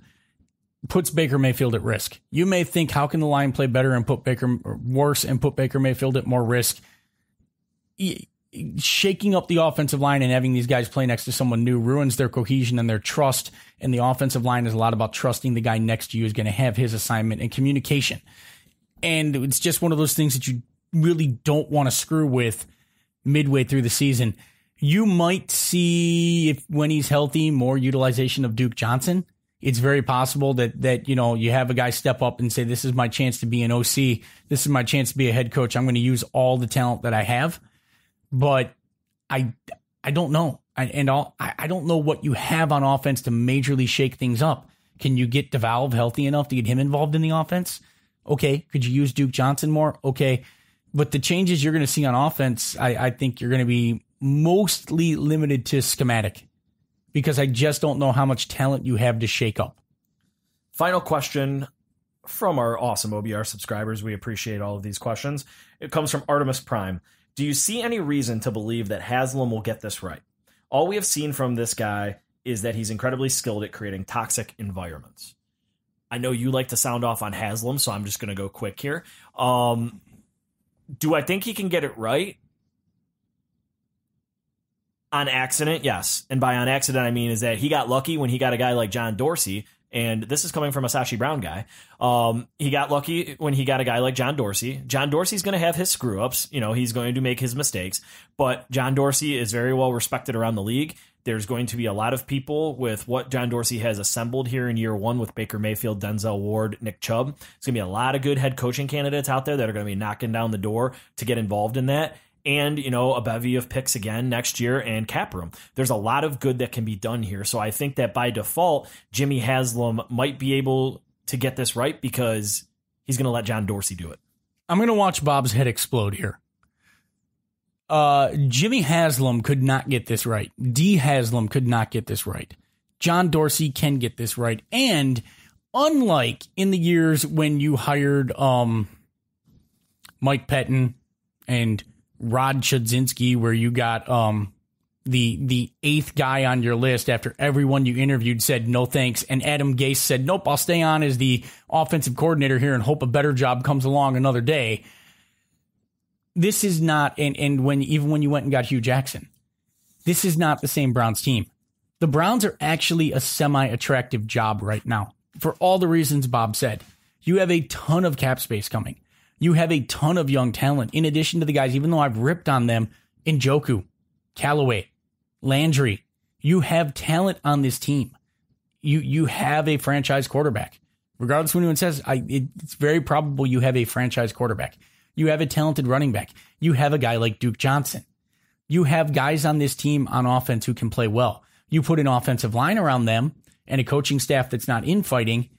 puts Baker Mayfield at risk. You may think, how can the line play better and put Baker worse and put Baker Mayfield at more risk? Shaking up the offensive line and having these guys play next to someone new ruins their cohesion and their trust. And the offensive line is a lot about trusting the guy next to you is going to have his assignment and communication. And it's just one of those things that you really don't want to screw with midway through the season. You might see, if when he's healthy, more utilization of Duke Johnson. It's very possible that you have a guy step up and say, this is my chance to be an OC. This is my chance to be a head coach. I'm going to use all the talent that I have. But I don't know. I don't know what you have on offense to majorly shake things up. Can you get DeValve healthy enough to get him involved in the offense? Okay. Could you use Duke Johnson more? Okay. But the changes you're going to see on offense, I think you're going to be mostly limited to schematic, because I just don't know how much talent you have to shake up. Final question from our awesome OBR subscribers. We appreciate all of these questions. It comes from Artemis Prime. Do you see any reason to believe that Haslam will get this right? All we have seen from this guy is that he's incredibly skilled at creating toxic environments. I know you like to sound off on Haslam, so I'm just going to go quick here. Do I think he can get it right? On accident, yes. And by on accident, I mean is that he got lucky when he got a guy like John Dorsey. And this is coming from a Sashi Brown guy. He got lucky when he got a guy like John Dorsey. John Dorsey's going to have his screw-ups. He's going to make his mistakes. But John Dorsey is very well respected around the league. There's going to be a lot of people with what John Dorsey has assembled here in year one with Baker Mayfield, Denzel Ward, Nick Chubb. There's going to be a lot of good head coaching candidates out there that are going to be knocking down the door to get involved in that. And, a bevy of picks again next year and cap room. There's a lot of good that can be done here. So I think that by default, Jimmy Haslam might be able to get this right because he's going to let John Dorsey do it. I'm going to watch Bob's head explode here. Jimmy Haslam could not get this right. D. Haslam could not get this right. John Dorsey can get this right. And unlike in the years when you hired Mike Pettin and Rod Chudzinski, where you got the eighth guy on your list after everyone you interviewed said no thanks, and Adam Gase said, nope, I'll stay on as the offensive coordinator here and hope a better job comes along another day. This is not, and when you went and got Hue Jackson, this is not the same Browns team. The Browns are actually a semi-attractive job right now for all the reasons Bob said. You have a ton of cap space coming. You have a ton of young talent, in addition to the guys, even though I've ripped on them, Njoku, Callaway, Landry. You have talent on this team. You have a franchise quarterback. Regardless of what anyone says, it's very probable you have a franchise quarterback. You have a talented running back. You have a guy like Duke Johnson. You have guys on this team on offense who can play well. You put an offensive line around them and a coaching staff that's not infighting.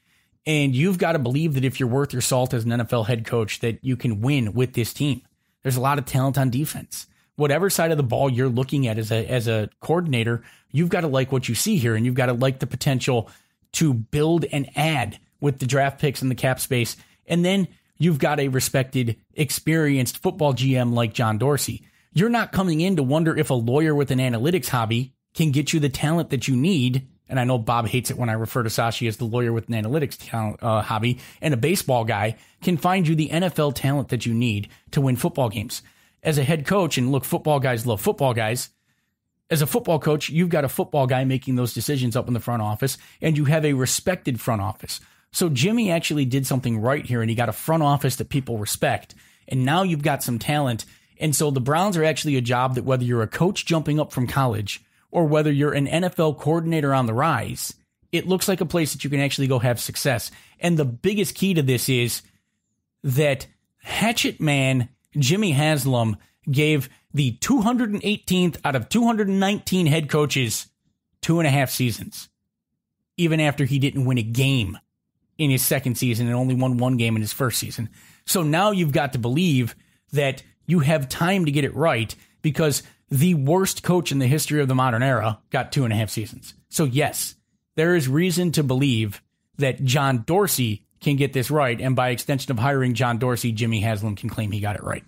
And you've got to believe that if you're worth your salt as an NFL head coach, that you can win with this team. There's a lot of talent on defense. Whatever side of the ball you're looking at as a coordinator, you've got to like what you see here, and you've got to like the potential to build and add with the draft picks and the cap space. And then you've got a respected, experienced football GM like John Dorsey. You're not coming in to wonder if a lawyer with an analytics hobby can get you the talent that you need. And I know Bob hates it when I refer to Sashi as the lawyer with an analytics hobby, and a baseball guy can find you the NFL talent that you need to win football games. As a head coach, and look, football guys love football guys. As a football coach, you've got a football guy making those decisions up in the front office, and you have a respected front office. So Jimmy actually did something right here, and he got a front office that people respect. And now you've got some talent. And so the Browns are actually a job that, whether you're a coach jumping up from college or whether you're an NFL coordinator on the rise, it looks like a place that you can actually go have success. And the biggest key to this is that hatchet man Jimmy Haslam gave the 218th out of 219 head coaches 2.5 seasons, even after he didn't win a game in his second season and only won one game in his first season. So now you've got to believe that you have time to get it right, because the worst coach in the history of the modern era got 2.5 seasons. So yes, there is reason to believe that John Dorsey can get this right. And by extension of hiring John Dorsey, Jimmy Haslam can claim he got it right.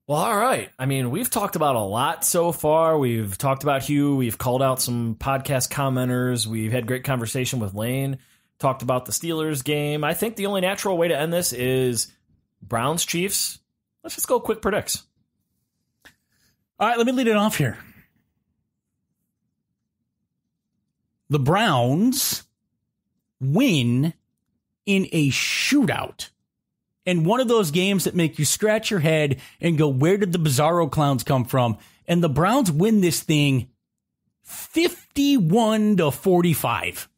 Well, all right. I mean, we've talked about a lot so far. We've talked about Hue. We've called out some podcast commenters. We've had great conversation with Lane. talked about the Steelers game. I think the only natural way to end this is Browns Chiefs. Let's just go quick predicts. All right, let me lead it off here. The Browns win in a shootout. And one of those games that make you scratch your head and go, where did the Bizarro Clowns come from? And the Browns win this thing 51-45.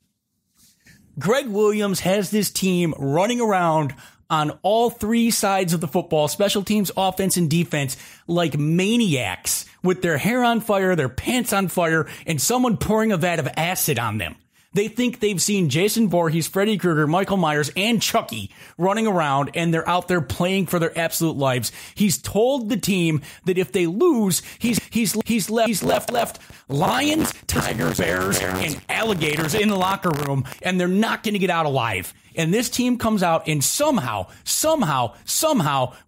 Greg Williams has this team running around on all three sides of the football, special teams, offense, and defense, like maniacs with their hair on fire, their pants on fire, and someone pouring a vat of acid on them. They think they've seen Jason Voorhees, Freddy Krueger, Michael Myers, and Chucky running around, and they're out there playing for their absolute lives. He's told the team that if they lose, he's left lions, tigers, bears, and alligators in the locker room, and they're not going to get out alive. And this team comes out and somehow,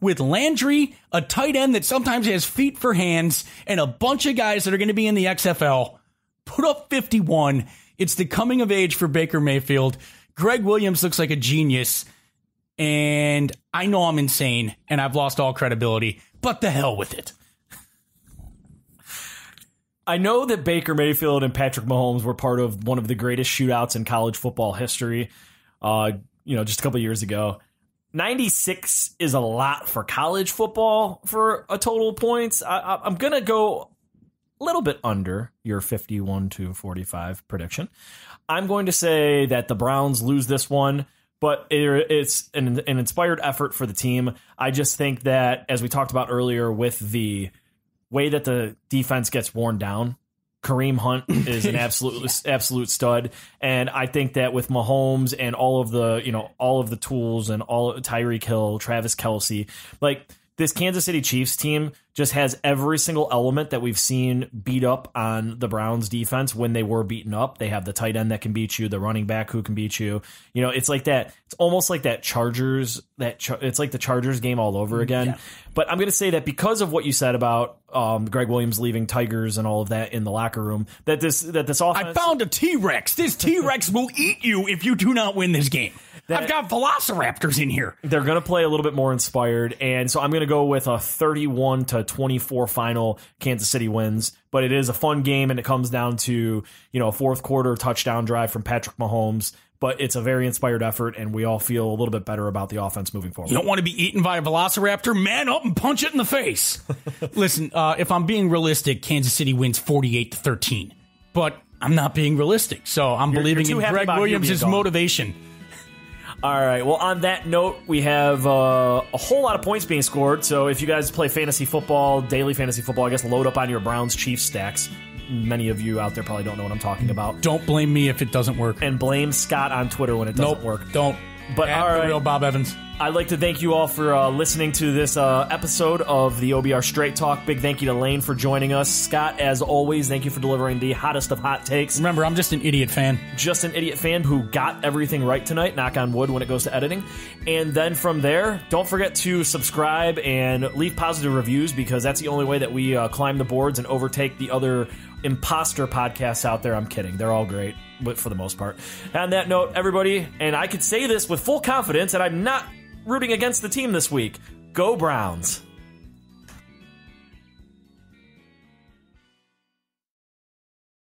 with Landry, a tight end that sometimes has feet for hands, and a bunch of guys that are going to be in the XFL, put up 51. It's the coming of age for Baker Mayfield. Greg Williams looks like a genius, and I know I'm insane, and I've lost all credibility, but the hell with it. I know that Baker Mayfield and Patrick Mahomes were part of one of the greatest shootouts in college football history, just a couple years ago. 96 is a lot for college football for a total points. I'm going to go a little bit under your 51-45 prediction. I'm going to say that the Browns lose this one, but it's an inspired effort for the team. I just think that, as we talked about earlier, with the way that the defense gets worn down, Kareem Hunt is an absolute stud, and I think that with Mahomes and all of the tools and all Tyreek Hill, Travis Kelce, like, this Kansas City Chiefs team just has every single element that we've seen beat up on the Browns defense when they were beaten up. They have the tight end that can beat you, the running back who can beat you. It's like that. It's almost like that Chargers. It's like the Chargers game all over again. Yeah. But I'm going to say that because of what you said about Greg Williams leaving Tigers and all of that in the locker room, that this offense. I found a T-Rex. This T-Rex will eat you if you do not win this game. I've got velociraptors in here. They're going to play a little bit more inspired, and so I'm going to go with a 31-24 final. Kansas City wins, but it is a fun game, and it comes down to a fourth quarter touchdown drive from Patrick Mahomes. But it's a very inspired effort, and we all feel a little bit better about the offense moving forward. You don't want to be eaten by a velociraptor? Man up and punch it in the face. Listen, if I'm being realistic, Kansas City wins 48-13, but I'm not being realistic, so I'm believing in Greg Williams' motivation. All right. Well, on that note, we have a whole lot of points being scored. So if you guys play fantasy football, daily fantasy football, I guess load up on your Browns-Chiefs stacks. Many of you out there probably don't know what I'm talking about. Don't blame me if it doesn't work. And blame Scott on Twitter when it doesn't work. Don't. But all right, the real Bob Evans. I'd like to thank you all for listening to this episode of the OBR Straight Talk. Big thank you to Lane for joining us. Scott, as always, thank you for delivering the hottest of hot takes. Remember, I'm just an idiot fan. Just an idiot fan who got everything right tonight, knock on wood, when it goes to editing. And then from there, don't forget to subscribe and leave positive reviews, because that's the only way that we climb the boards and overtake the other imposter podcasts out there. I'm kidding. They're all great, but for the most part. On that note, everybody, and I could say this with full confidence, and I'm not rooting against the team this week. Go Browns.